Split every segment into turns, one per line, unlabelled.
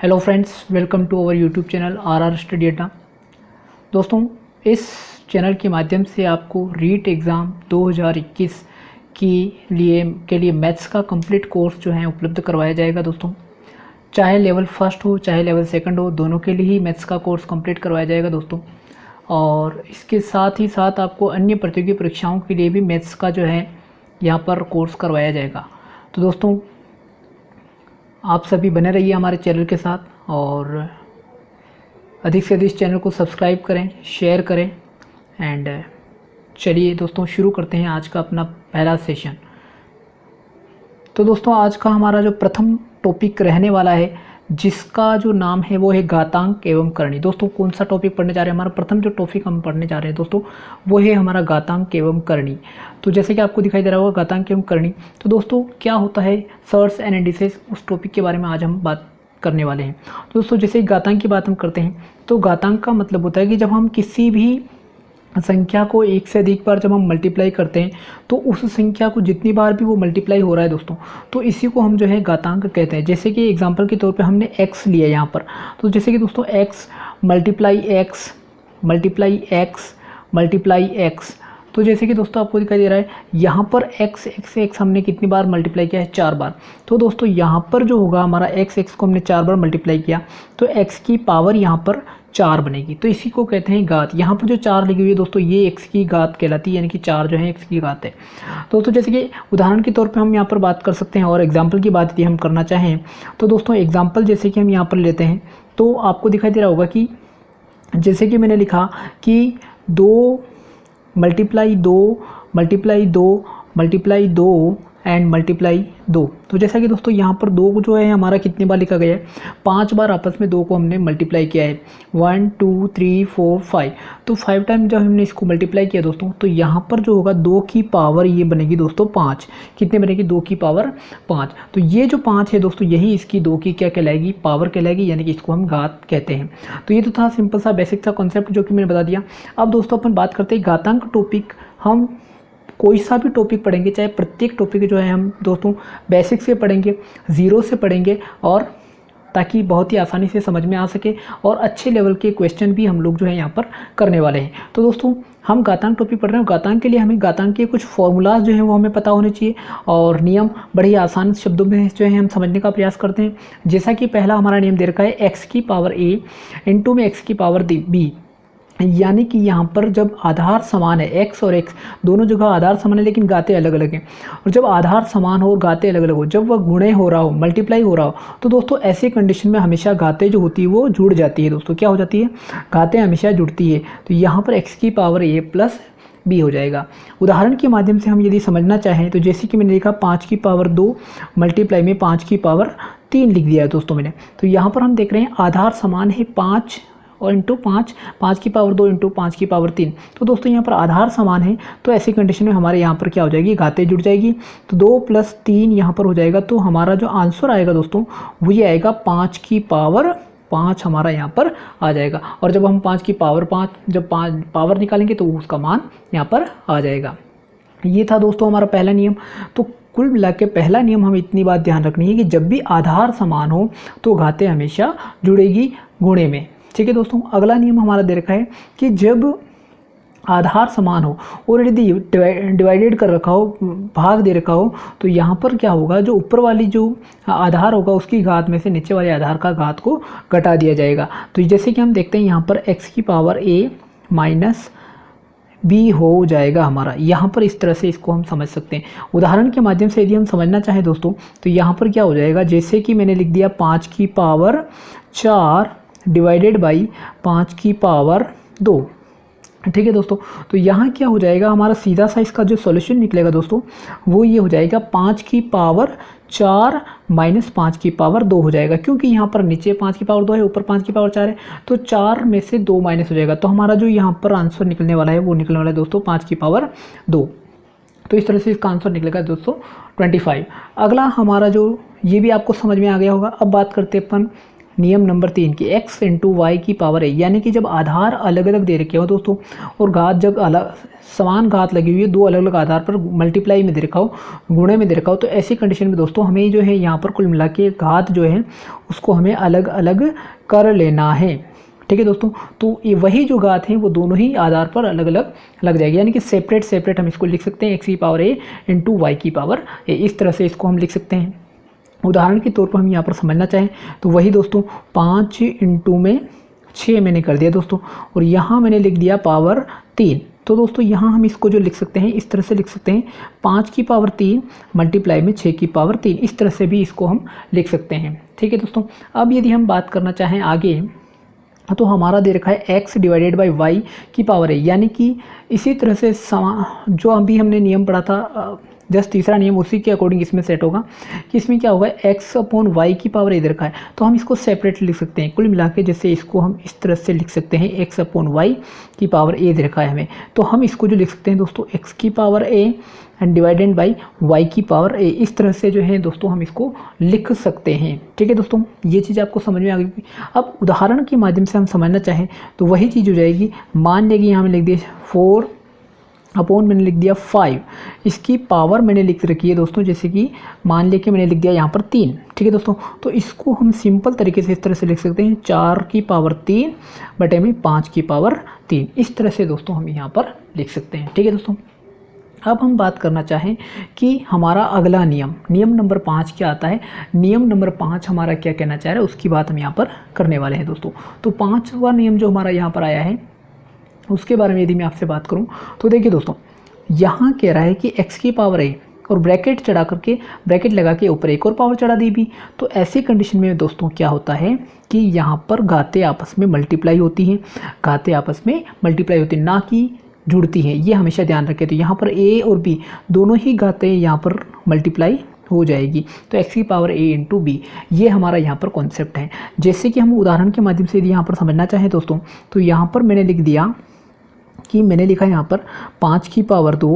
Hello friends, welcome to our YouTube channel R study Adda. दोस्तों, इस channel के माध्यम से आपको रीट एग्ज़ाम 2021 के लिए मैथ्स का कंप्लीट कोर्स जो है उपलब्ध करवाया जाएगा। दोस्तों, चाहे लेवल फर्स्ट हो चाहे लेवल सेकंड हो, दोनों के लिए ही मैथ्स का कोर्स कंप्लीट करवाया जाएगा दोस्तों। और इसके साथ ही साथ आपको अन्य प्रतियोगी परीक्षाओं के लिए भी मैथ्स का जो है यहाँ पर कोर्स करवाया जाएगा। तो दोस्तों, आप सभी बने रहिए हमारे चैनल के साथ और अधिक से अधिक इस चैनल को सब्सक्राइब करें, शेयर करें। एंड चलिए दोस्तों, शुरू करते हैं आज का अपना पहला सेशन। तो दोस्तों, आज का हमारा जो प्रथम टॉपिक रहने वाला है, जिसका जो नाम है वो है घातांक एवं करणी। दोस्तों, कौन सा टॉपिक पढ़ने जा रहे हैं? हमारा प्रथम जो टॉपिक हम पढ़ने जा रहे हैं दोस्तों, वो है हमारा घातांक एवं करणी। तो जैसे कि आपको दिखाई दे रहा होगा घातांक एवं करणी। तो दोस्तों, क्या होता है सर्ट्स एंड इंडिसेस, उस टॉपिक के बारे में आज हम बात करने वाले हैं। तो दोस्तों, जैसे घातांक की बात हम करते हैं तो घातांक का मतलब होता है कि जब हम किसी भी संख्या को एक से अधिक बार जब हम मल्टीप्लाई करते हैं तो उस संख्या को जितनी बार भी वो मल्टीप्लाई हो रहा है दोस्तों, तो इसी को हम जो है घातांक कहते हैं। जैसे कि एग्जांपल के तौर पे हमने x लिया यहाँ पर। तो जैसे कि दोस्तों x multiply x multiply x multiply x, तो जैसे कि दोस्तों आपको दिखाई दे रहा है यहाँ पर x हमने कितनी बार मल्टीप्लाई किया है? 4 बार। तो दोस्तों, यहाँ पर जो होगा हमारा x को हमने 4 बार मल्टीप्लाई किया तो x की पावर यहाँ पर 4 बनेगी। तो इसी को कहते हैं घात। यहाँ पर जो 4 लिखी हुई है दोस्तों, ये x की घात कहलाती है, यानी कि 4 जो है x की घात है। दोस्तों, जैसे कि उदाहरण के तौर पे हम यहाँ पर बात कर सकते हैं और एग्जाम्पल की बात यदि हम करना चाहें तो दोस्तों एग्जाम्पल जैसे कि हम यहाँ पर लेते हैं तो आपको दिखाई दे रहा होगा कि जैसे कि मैंने लिखा कि 2 multiply 2 multiply 2 multiply 2 and multiply 2। तो जैसा कि दोस्तों यहाँ पर 2 जो है हमारा कितनी बार लिखा गया है? 5 बार आपस में 2 को हमने मल्टीप्लाई किया है। 1 2 3 4 5। तो 5 टाइम जब हमने इसको मल्टीप्लाई किया दोस्तों, तो यहाँ पर जो होगा 2 की पावर ये बनेगी दोस्तों 5। कितने बनेगी? 2 की पावर 5। तो ये जो 5 है दोस्तों, यही इसकी 2 की क्या कहलाएगी? पावर कहलाएगी, यानी कि इसको हम घात कहते हैं। तो ये तो था सिंपल सा बेसिक सा कॉन्सेप्ट जो कि मैंने बता दिया। अब दोस्तों अपन बात करते हैं घातांक टॉपिक। हम कोई सा भी टॉपिक पढ़ेंगे, चाहे प्रत्येक टॉपिक जो है हम दोस्तों बेसिक से पढ़ेंगे, ज़ीरो से पढ़ेंगे, और ताकि बहुत ही आसानी से समझ में आ सके और अच्छे लेवल के क्वेश्चन भी हम लोग जो है यहाँ पर करने वाले हैं। तो दोस्तों, हम घातांक टॉपिक पढ़ रहे हैं। घातांक के लिए हमें घातांक के कुछ फॉर्मूलाज जो हैं वो हमें पता होने चाहिए और नियम बड़े ही आसान शब्दों में जो है हम समझने का प्रयास करते हैं। जैसा कि पहला हमारा नियम दे रखा है x की पावर a इंटू में x की पावर b, यानी कि यहाँ पर जब आधार समान है, x और x दोनों जगह आधार समान है लेकिन गाते अलग अलग हैं, और जब आधार समान हो और गाते अलग अलग हो, जब वह गुणे हो रहा हो, मल्टीप्लाई हो रहा हो, तो दोस्तों ऐसी कंडीशन में हमेशा गाते जो होती है वो जुड़ जाती है। दोस्तों, क्या हो जाती है? गाते हमेशा जुड़ती है। तो यहाँ पर x की पावर a प्लस b हो जाएगा। उदाहरण के माध्यम से हम यदि समझना चाहें तो जैसे कि मैंने लिखा 5 की पावर 2 मल्टीप्लाई में 5 की पावर 3 लिख दिया है दोस्तों मैंने। तो यहाँ पर हम देख रहे हैं आधार समान है 5 और इंटू 5 की पावर 2 इंटू 5 की पावर 3। तो दोस्तों यहाँ पर आधार समान है, तो ऐसी कंडीशन में हमारे यहाँ पर क्या हो जाएगी? घातें जुड़ जाएगी। तो 2 + 3 यहाँ पर हो जाएगा। तो हमारा जो आंसर आएगा दोस्तों वो ये आएगा 5 की पावर 5 हमारा यहाँ पर आ जाएगा। और जब हम 5 की पावर 5 जब पावर निकालेंगे तो उसका मान यहाँ पर आ जाएगा। ये था दोस्तों हमारा पहला नियम। तो कुल मिला के पहला नियम हमें इतनी बात ध्यान रखनी है कि जब भी आधार समान हो तो घातें हमेशा जुड़ेगी गुणे में। ठीक है दोस्तों, अगला नियम हमारा दे रखा है कि जब आधार समान हो और यदि डिवाइडेड कर रखा हो, भाग दे रखा हो, तो यहाँ पर क्या होगा? जो ऊपर वाली जो आधार होगा उसकी घात में से नीचे वाले आधार का घात को घटा दिया जाएगा। तो जैसे कि हम देखते हैं यहाँ पर x की पावर a माइनस b हो जाएगा हमारा। यहाँ पर इस तरह से इसको हम समझ सकते हैं। उदाहरण के माध्यम से यदि हम समझना चाहें दोस्तों, तो यहाँ पर क्या हो जाएगा? जैसे कि मैंने लिख दिया 5 की पावर 4 डिवाइडेड बाई 5 की पावर 2। ठीक है दोस्तों, तो यहाँ क्या हो जाएगा? हमारा सीधा सा इसका जो सॉल्यूशन निकलेगा दोस्तों वो ये हो जाएगा 5 की पावर 4 माइनस 5 की पावर 2 हो जाएगा, क्योंकि यहाँ पर नीचे 5 की पावर 2 है, ऊपर 5 की पावर 4 है, तो 4 में से 2 माइनस हो जाएगा। तो हमारा जो यहाँ पर आंसर निकलने वाला है वो निकलने वाला है दोस्तों 5 की पावर 2। तो इस तरह से इसका आंसर निकलेगा दोस्तों 25। अगला हमारा जो, ये भी आपको समझ में आ गया होगा। अब बात करते हैं अपन नियम नंबर 3 की x इंटू वाई की पावर a, यानी कि जब आधार अलग अलग दे रखे हो दोस्तों और घात जब अलग समान घात लगी हुई है, दो अलग अलग आधार पर मल्टीप्लाई में दे रखा हो, गुणे में दे रखा हो, तो ऐसी कंडीशन में दोस्तों हमें जो है यहाँ पर कुल मिला के घात जो है उसको हमें अलग अलग कर लेना है। ठीक है दोस्तों, तो ये वही जो घात है वो दोनों ही आधार पर अलग अलग लग जाएगी, यानी कि सेपरेट सेपरेट हम इसको लिख सकते हैं एक्स की पावर a इंटू वाई की पावर a, इस तरह से इसको हम लिख सकते हैं। उदाहरण के तौर पर हम यहाँ पर समझना चाहें तो वही दोस्तों 5 इंटू में 6 मैंने कर दिया दोस्तों, और यहाँ मैंने लिख दिया पावर 3। तो दोस्तों यहाँ हम इसको जो लिख सकते हैं इस तरह से लिख सकते हैं 5 की पावर 3 मल्टीप्लाई में 6 की पावर 3, इस तरह से भी इसको हम लिख सकते हैं। ठीक है दोस्तों, अब यदि हम बात करना चाहें आगे तो हमारा दे रखा है x डिवाइडेड बाई वाई की पावर a, यानी कि इसी तरह से जो अभी हमने नियम पढ़ा था जस्ट तीसरा नियम उसी के अकॉर्डिंग इसमें सेट होगा कि इसमें क्या होगा x अपॉन वाई की पावर a दे रखा है, तो हम इसको सेपरेटली लिख सकते हैं। कुल मिला के जैसे इसको हम इस तरह से लिख सकते हैं x अपॉन वाई की पावर a दे रखा है हमें, तो हम इसको जो लिख सकते हैं दोस्तों x की power a and divided by Y की पावर a, इस तरह से जो है दोस्तों हम इसको लिख सकते हैं। ठीक है दोस्तों, ये चीज़ आपको समझ में आ गई। अब उदाहरण के माध्यम से हम समझना चाहें तो वही चीज़ हो जाएगी। मान लेंगे यहाँ में लिख दिए 4 अपॉन मैंने लिख दिया 5, इसकी पावर मैंने लिख रखी है दोस्तों, जैसे कि मान लेके मैंने लिख दिया यहाँ पर 3। ठीक है दोस्तों, तो इसको हम सिंपल तरीके से इस तरह से लिख सकते हैं 4 की पावर 3 बटे में 5 की पावर 3, इस तरह से दोस्तों हम यहाँ पर लिख सकते हैं। ठीक है दोस्तों, अब हम बात करना चाहें कि हमारा अगला नियम नंबर 5 क्या आता है। नियम नंबर 5 हमारा क्या कहना चाह रहा है उसकी बात हम यहाँ पर करने वाले हैं दोस्तों। तो 5वां नियम जो हमारा यहाँ पर आया है उसके बारे में यदि मैं आपसे बात करूं तो देखिए दोस्तों, यहाँ कह रहा है कि x की पावर a और ब्रैकेट चढ़ा करके ब्रैकेट लगा के ऊपर एक और पावर चढ़ा दी भी, तो ऐसी कंडीशन में दोस्तों क्या होता है कि यहाँ पर घातें आपस में मल्टीप्लाई होती हैं, घातें आपस में मल्टीप्लाई होती हैं ना कि जुड़ती हैं, ये हमेशा ध्यान रखें। तो यहाँ पर a और b दोनों ही घातें यहाँ पर मल्टीप्लाई हो जाएगी, तो x की पावर a इंटू बी, ये हमारा यहाँ पर कॉन्सेप्ट है। जैसे कि हम उदाहरण के माध्यम से यदि यहाँ पर समझना चाहें दोस्तों, तो यहाँ पर मैंने लिख दिया कि मैंने लिखा यहाँ पर 5 की पावर 2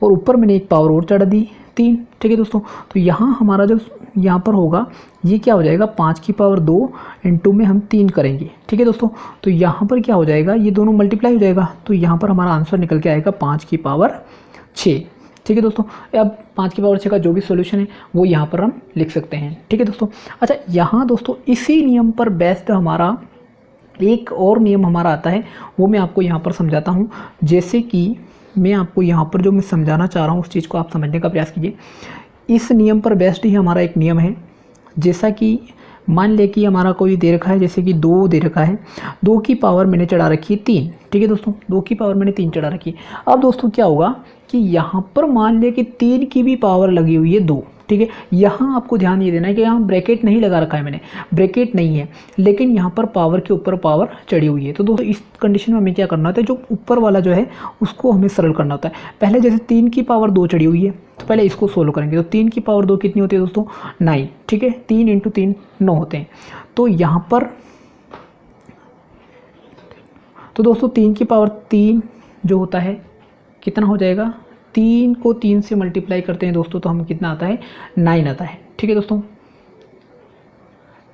और ऊपर मैंने एक पावर और चढ़ा दी 3। ठीक है दोस्तों, तो यहाँ हमारा जो यहाँ पर होगा ये क्या हो जाएगा 5 की पावर 2 इंटू में हम 3 करेंगे। ठीक है दोस्तों, तो यहाँ पर क्या हो जाएगा ये दोनों मल्टीप्लाई हो जाएगा, तो यहाँ पर हमारा आंसर निकल के आएगा 5 की पावर 6। ठीक है दोस्तों, अब 5 की पावर 6 का जो भी सॉल्यूशन है वो यहाँ पर हम लिख सकते हैं। ठीक है दोस्तों, अच्छा यहाँ दोस्तों इसी नियम पर बेस्ड हमारा एक और नियम हमारा आता है, वो मैं आपको यहाँ पर समझाता हूँ। जैसे कि मैं आपको यहाँ पर जो मैं समझाना चाह रहा हूँ उस चीज़ को आप समझने का प्रयास कीजिए। इस नियम पर बेस्ड ही हमारा एक नियम है। जैसा कि मान ले कि हमारा कोई दे रखा है, जैसे कि 2 दे रखा है, 2 की पावर मैंने चढ़ा रखी है 3। ठीक है दोस्तों, 2 की पावर मैंने 3 चढ़ा रखी है। अब दोस्तों क्या होगा कि यहाँ पर मान ले कि 3 की भी पावर लगी हुई है 2। ठीक है, यहाँ आपको ध्यान ये देना है कि यहाँ ब्रैकेट नहीं लगा रखा है मैंने, ब्रैकेट नहीं है, लेकिन यहाँ पर पावर के ऊपर पावर चढ़ी हुई है। तो दोस्तों इस कंडीशन में हमें क्या करना होता है, जो ऊपर वाला जो है उसको हमें सरल करना होता है। पहले जैसे 3 की पावर 2 चढ़ी हुई है तो पहले इसको सोल्व करेंगे, तो 3 की पावर 2 कितनी होती है दोस्तों 9। ठीक है, 3 इंटू 3 9 होते हैं। तो यहाँ पर तो दोस्तों 3 की पावर 3 जो होता है कितना हो जाएगा, 3 को 3 से मल्टीप्लाई करते हैं दोस्तों तो हमें कितना आता है 9 आता है। ठीक है दोस्तों,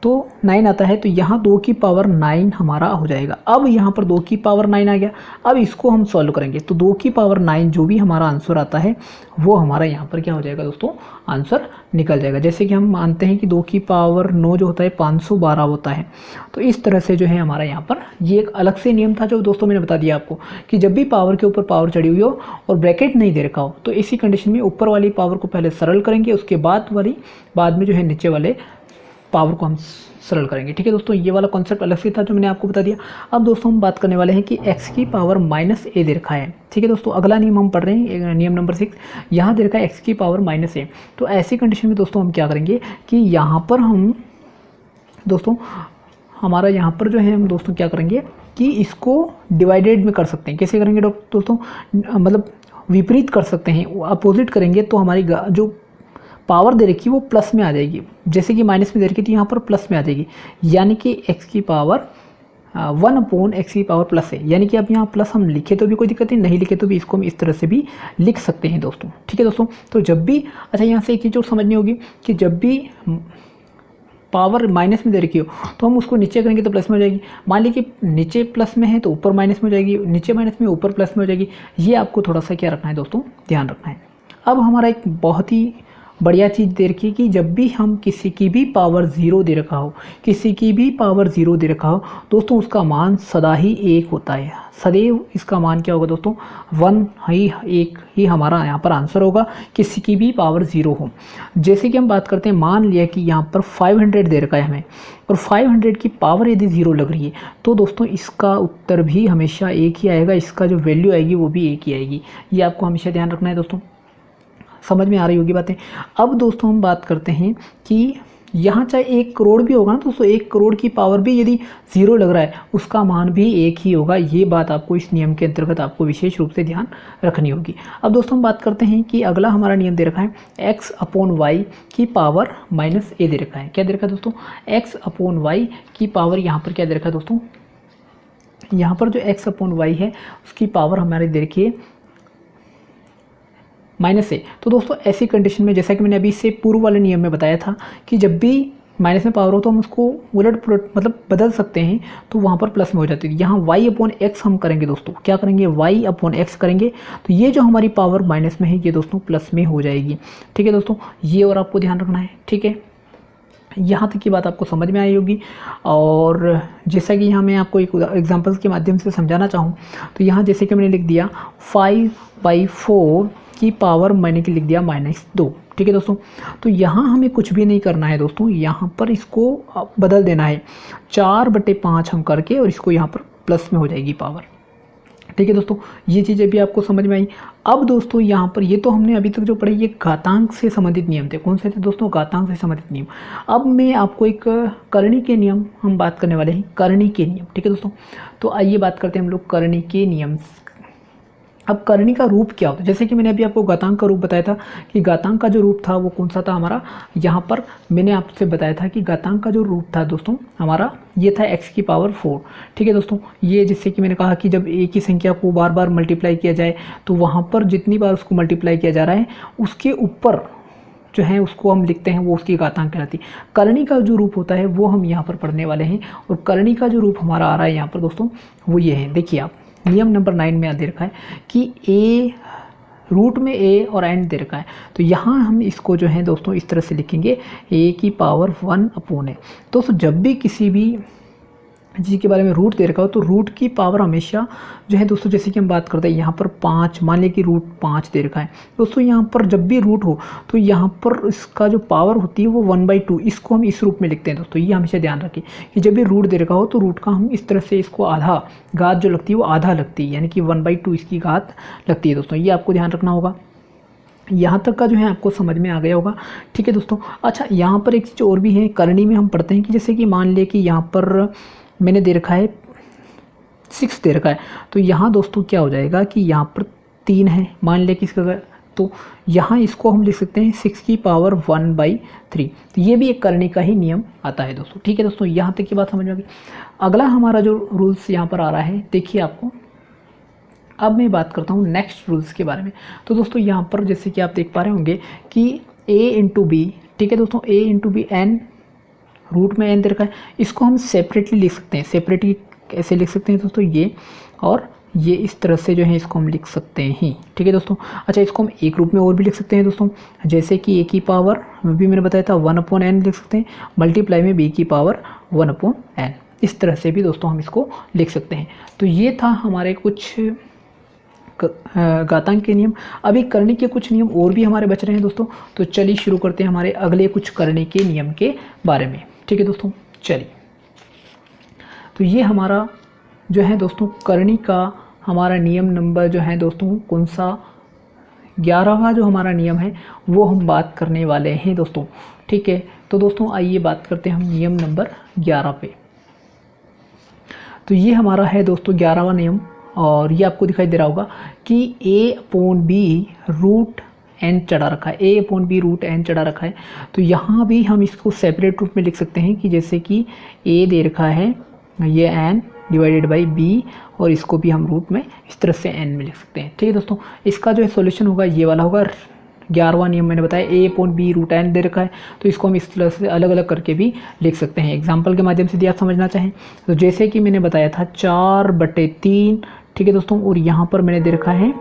तो 9 आता है, तो यहाँ 2 की पावर 9 हमारा हो जाएगा। अब यहाँ पर 2 की पावर 9 आ गया, अब इसको हम सॉल्व करेंगे तो 2 की पावर 9 जो भी हमारा आंसर आता है वो हमारा यहाँ पर क्या हो जाएगा दोस्तों आंसर निकल जाएगा। जैसे कि हम मानते हैं कि 2 की पावर 9 जो होता है 512 होता है, तो इस तरह से जो है हमारा यहाँ पर ये एक अलग से नियम था जो दोस्तों मैंने बता दिया आपको कि जब भी पावर के ऊपर पावर चढ़ी हुई हो और ब्रैकेट नहीं दे रखा हो तो इसी कंडीशन में ऊपर वाली पावर को पहले सरल करेंगे, उसके बाद में जो है नीचे वाले पावर को हम सरल करेंगे। ठीक है दोस्तों, ये वाला कॉन्सेप्ट अलग से था जो मैंने आपको बता दिया। अब दोस्तों हम बात करने वाले हैं कि x की पावर -a दे रखा है। ठीक है दोस्तों, अगला नियम हम पढ़ रहे हैं, नियम नंबर 6। यहाँ दे रखा है x की पावर -a। तो ऐसी कंडीशन में दोस्तों हम क्या करेंगे कि यहाँ पर हम दोस्तों हमारा यहाँ पर जो है हम दोस्तों क्या करेंगे कि इसको डिवाइडेड में कर सकते हैं। कैसे करेंगे दोस्तों, मतलब विपरीत कर सकते हैं, अपोजिट करेंगे तो हमारी जो पावर दे रखी है वो प्लस में आ जाएगी। जैसे कि माइनस में दे रखी थी यहाँ पर प्लस में आ जाएगी, यानी कि x की पावर 1/x की पावर प्लस है। यानी कि अब यहाँ प्लस हम लिखे तो भी कोई दिक्कत नहीं लिखे तो भी इसको हम इस तरह से भी लिख सकते हैं दोस्तों। ठीक है दोस्तों, तो जब भी अच्छा यहाँ से एक चीज़ और समझनी होगी कि जब भी पावर माइनस में दे रखी हो तो हम उसको नीचे करेंगे तो प्लस में हो जाएगी। मान लीजिए कि नीचे प्लस में है तो ऊपर माइनस में हो जाएगी, नीचे माइनस में ऊपर प्लस में हो जाएगी। ये आपको थोड़ा सा क्या रखना है दोस्तों, ध्यान रखना है। अब हमारा एक बहुत ही बढ़िया चीज़ दे रखी है कि जब भी हम किसी की भी पावर 0 दे रखा हो, किसी की भी पावर 0 दे रखा हो दोस्तों, उसका मान सदा ही 1 होता है। सदैव इसका मान क्या होगा दोस्तों, 1 ही, 1 ही हमारा यहाँ पर आंसर होगा, किसी की भी पावर 0 हो। जैसे कि हम बात करते हैं, मान लिया कि यहाँ पर 500 दे रखा है हमें और 500 की पावर यदि 0 लग रही है तो दोस्तों इसका उत्तर भी हमेशा 1 ही आएगा, इसका जो वैल्यू आएगी वो भी 1 ही आएगी। ये आपको हमेशा ध्यान रखना है दोस्तों। समझ में आ रही होगी बातें। अब दोस्तों हम बात करते हैं कि यहाँ चाहे 1 करोड़ भी होगा ना दोस्तों, 1 करोड़ की पावर भी यदि 0 लग रहा है उसका मान भी 1 ही होगा। ये बात आपको इस नियम के अंतर्गत आपको विशेष रूप से ध्यान रखनी होगी। अब दोस्तों हम बात करते हैं कि अगला हमारा नियम दे रखा है x/y की पावर -a दे रखा है। क्या दे रखा है दोस्तों, x/y की पावर यहाँ पर क्या दे रखा है दोस्तों, यहाँ पर जो x/y है उसकी पावर हमारे दे रखी है -a। तो दोस्तों ऐसी कंडीशन में, जैसा कि मैंने अभी इससे पूर्व वाले नियम में बताया था कि जब भी माइनस में पावर हो तो हम उसको उलट पुलट मतलब बदल सकते हैं, तो वहाँ पर प्लस में हो जाती है। यहाँ y/x हम करेंगे दोस्तों, क्या करेंगे, y/x करेंगे तो ये जो हमारी पावर माइनस में है ये दोस्तों प्लस में हो जाएगी। ठीक है दोस्तों, ये और आपको ध्यान रखना है। ठीक है, यहाँ तक की बात आपको समझ में आई होगी। और जैसा कि यहाँ मैं आपको एक एग्जांपल्स के माध्यम से समझाना चाहूँ तो यहाँ जैसे कि मैंने लिख दिया 5/4 की पावर मैंने लिख दिया -2। ठीक है दोस्तों, तो यहाँ हमें कुछ भी नहीं करना है दोस्तों, यहाँ पर इसको बदल देना है 4/5 हम करके, और इसको यहाँ पर प्लस में हो जाएगी पावर। ठीक है दोस्तों, ये चीज़ें भी आपको समझ में आई। अब दोस्तों यहाँ पर ये तो हमने अभी तक जो पढ़े ये घातांक से संबंधित नियम थे। कौन से थे दोस्तों, घातांक से संबंधित नियम। अब मैं आपको एक करणी के नियम हम बात करने वाले हैं, करणी के नियम। ठीक है दोस्तों, तो आइए बात करते हैं हम लोग करणी के नियम। अब करणी का रूप क्या होता है, जैसे कि मैंने अभी आपको घातांक का रूप बताया था कि घातांक का जो रूप था वो कौन सा था हमारा, यहाँ पर मैंने आपसे बताया था कि घातांक का जो रूप था दोस्तों हमारा ये था x⁴। ठीक है दोस्तों, ये जिससे कि मैंने कहा कि जब एक ही संख्या को बार बार मल्टीप्लाई किया जाए तो वहाँ पर जितनी बार उसको मल्टीप्लाई किया जा रहा है उसके ऊपर जो है उसको हम लिखते हैं, वो उसकी घातांक कहलाती है। करणी का जो रूप होता है वो हम यहाँ पर पढ़ने वाले हैं, और करणी का जो रूप हमारा आ रहा है यहाँ पर दोस्तों वो ये है। देखिए आप नियम नंबर 9 में दे रखा है कि a रूट में a और n दे रखा है, तो यहाँ हम इसको जो है दोस्तों इस तरह से लिखेंगे a⁴ दोस्तों जब भी किसी भी चीज़ के बारे में रूट दे रखा हो तो रूट की पावर हमेशा जो है दोस्तों, जैसे कि हम बात करते हैं यहाँ पर 5, मान लिया कि √5 दे रखा है दोस्तों, यहाँ पर जब भी रूट हो तो यहाँ पर इसका जो पावर होती है वो 1/2, इसको हम इस रूप में लिखते हैं दोस्तों। ये हमेशा ध्यान रखें कि जब भी रूट दे रखा हो तो रूट का हम इस तरह से इसको आधा, घात जो लगती है वो आधा लगती है, यानी कि 1/2 इसकी घात लगती है दोस्तों। ये आपको ध्यान रखना होगा। यहाँ तक का जो है आपको समझ में आ गया होगा। ठीक है दोस्तों, अच्छा यहाँ पर एक चीज़ और भी है, करणी में हम पढ़ते हैं कि जैसे कि मान लिया कि यहाँ पर मैंने दे रखा है 6 दे रखा है, तो यहाँ दोस्तों क्या हो जाएगा कि यहाँ पर 3 है, मान लिया कि इसका, तो यहाँ इसको हम लिख सकते हैं 6⁴ तो ये भी एक करणी का ही नियम आता है दोस्तों। ठीक है दोस्तों, यहाँ तक की बात समझ में आ गई। अगला हमारा जो रूल्स यहाँ पर आ रहा है, देखिए आपको, अब मैं बात करता हूँ नेक्स्ट रूल्स के बारे में। तो दोस्तों यहाँ पर जैसे कि आप देख पा रहे होंगे कि a/b, ठीक है दोस्तों, a/b n रूट में n दे रखा है, इसको हम सेपरेटली लिख सकते हैं। सेपरेटली कैसे लिख सकते हैं दोस्तों, ये और ये इस तरह से जो है इसको हम लिख सकते हैं। ठीक है दोस्तों, अच्छा इसको हम एक रूप में और भी लिख सकते हैं दोस्तों, जैसे कि a की पावर भी मैंने बताया था 1/n लिख सकते हैं, मल्टीप्लाई में b की पावर 1/n, इस तरह से भी दोस्तों हम इसको लिख सकते हैं। तो ये था हमारे कुछ घातांक के नियम। अभी करणी के कुछ नियम और भी हमारे बच रहे हैं दोस्तों, तो चलिए शुरू करते हैं हमारे अगले कुछ करणी के नियम के बारे में। ठीक है दोस्तों, चलिए, तो ये हमारा जो है दोस्तों करणी का हमारा नियम नंबर जो है दोस्तों कौन सा, 11वां जो हमारा नियम है वो हम बात करने वाले हैं दोस्तों। ठीक है, तो दोस्तों आइए बात करते हैं हम नियम नंबर 11 पे। तो ये हमारा है दोस्तों 11वां नियम, और ये आपको दिखाई दे रहा होगा कि a/b √n चढ़ा रखा है, a/b √n चढ़ा रखा है। तो यहाँ भी हम इसको सेपरेट रूप में लिख सकते हैं कि जैसे कि a दे रखा है ये n डिवाइडेड बाई b, और इसको भी हम रूट में इस तरह से n में लिख सकते हैं। ठीक है दोस्तों, इसका जो है सॉल्यूशन होगा ये वाला होगा, 11वां नियम मैंने बताया a/b√n दे रखा है, तो इसको हम इस तरह से अलग अलग करके भी लिख सकते हैं। एग्जाम्पल के माध्यम से यदि आप समझना चाहें तो जैसे कि मैंने बताया था 4/3, ठीक है दोस्तों, और यहाँ पर मैंने दे रखा है,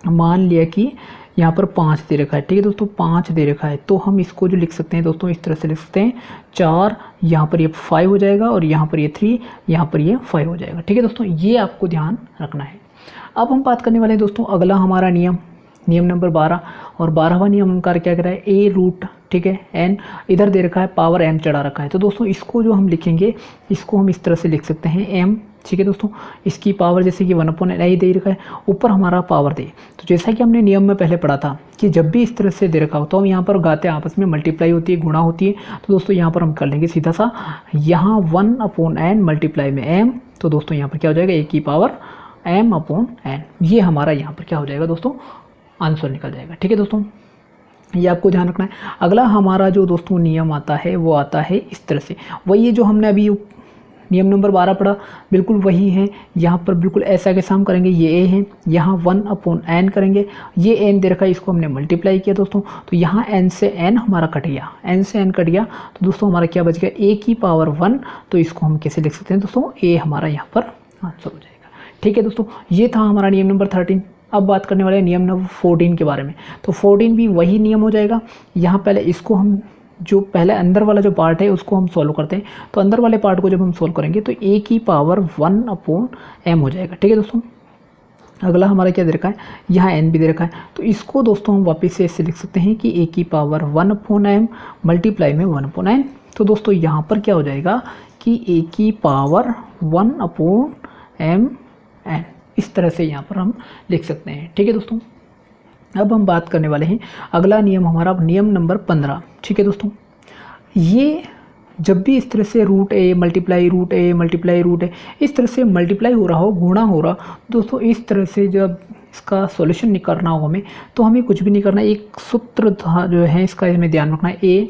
मान लिया कि यहाँ पर 5 दे रखा है, ठीक है दोस्तों, 5 दे रखा है, तो हम इसको जो लिख सकते हैं दोस्तों इस तरह से लिख सकते हैं 4, यहाँ पर ये 5 हो जाएगा और यहाँ पर ये 3, यहाँ पर ये 5 हो जाएगा, ठीक है दोस्तों, ये आपको ध्यान रखना है। अब हम बात करने वाले हैं दोस्तों अगला हमारा नियम नंबर 12, और 12वां नियम हम कार्य क्या कर रहा है, a रूट, ठीक है, n इधर दे रखा है, पावर m चढ़ा रखा है, तो दोस्तों इसको जो हम लिखेंगे इसको हम इस तरह से लिख सकते हैं m, ठीक है दोस्तों, इसकी पावर जैसे कि 1/n दे रखा है, ऊपर हमारा पावर दे। तो जैसा कि हमने नियम में पहले पढ़ा था कि जब भी इस तरह से दे रखा हो तो हम यहाँ पर गाते हैं आपस में मल्टीप्लाई होती है, गुणा होती है, तो दोस्तों यहाँ पर हम कर लेंगे सीधा सा, यहाँ 1/n मल्टीप्लाई में m, तो दोस्तों यहाँ पर क्या हो जाएगा, a की पावर m/n, ये हमारा यहाँ पर क्या हो जाएगा दोस्तों, आंसर निकल जाएगा, ठीक है दोस्तों, ये आपको ध्यान रखना है। अगला हमारा जो दोस्तों नियम आता है वो आता है इस तरह से, वही है जो हमने अभी नियम नंबर 12 पढ़ा, बिल्कुल वही है। यहाँ पर बिल्कुल ऐसा कैसा हम करेंगे, ये a है, यहाँ 1/n करेंगे, ये n दे रखा है, इसको हमने मल्टीप्लाई किया दोस्तों, तो यहाँ n से n हमारा कट गया, n से n कट गया, तो दोस्तों हमारा क्या बच गया, a की पावर 1, तो इसको हम कैसे लिख सकते हैं दोस्तों, a हमारा यहाँ पर आंसर हो जाएगा, ठीक है दोस्तों। ये था हमारा नियम नंबर 13। अब बात करने वाले नियम नंबर 14 के बारे में, तो 14 भी वही नियम हो जाएगा। यहाँ पहले इसको हम जो पहले अंदर वाला जो पार्ट है उसको हम सॉल्व करते हैं, तो अंदर वाले पार्ट को जब हम सॉल्व करेंगे तो a की पावर 1/m हो जाएगा, ठीक है दोस्तों। अगला हमारा क्या दे रखा है, यहाँ n भी दे रखा है, तो इसको दोस्तों हम वापस से ऐसे लिख सकते हैं कि a की पावर 1/m मल्टीप्लाई में 1/n, तो दोस्तों यहाँ पर क्या हो जाएगा कि a की पावर 1/m, इस तरह से यहाँ पर हम लिख सकते हैं, ठीक है दोस्तों। अब हम बात करने वाले हैं अगला नियम हमारा नियम नंबर 15, ठीक है दोस्तों। ये जब भी इस तरह से root a multiply root a इस तरह से मल्टीप्लाई हो रहा हो, गुणा हो रहा दोस्तों, इस तरह से जब इसका सॉल्यूशन निकालना हो हमें, तो हमें कुछ भी नहीं करना, एक सूत्र जो है इसका हमें ध्यान रखना है, a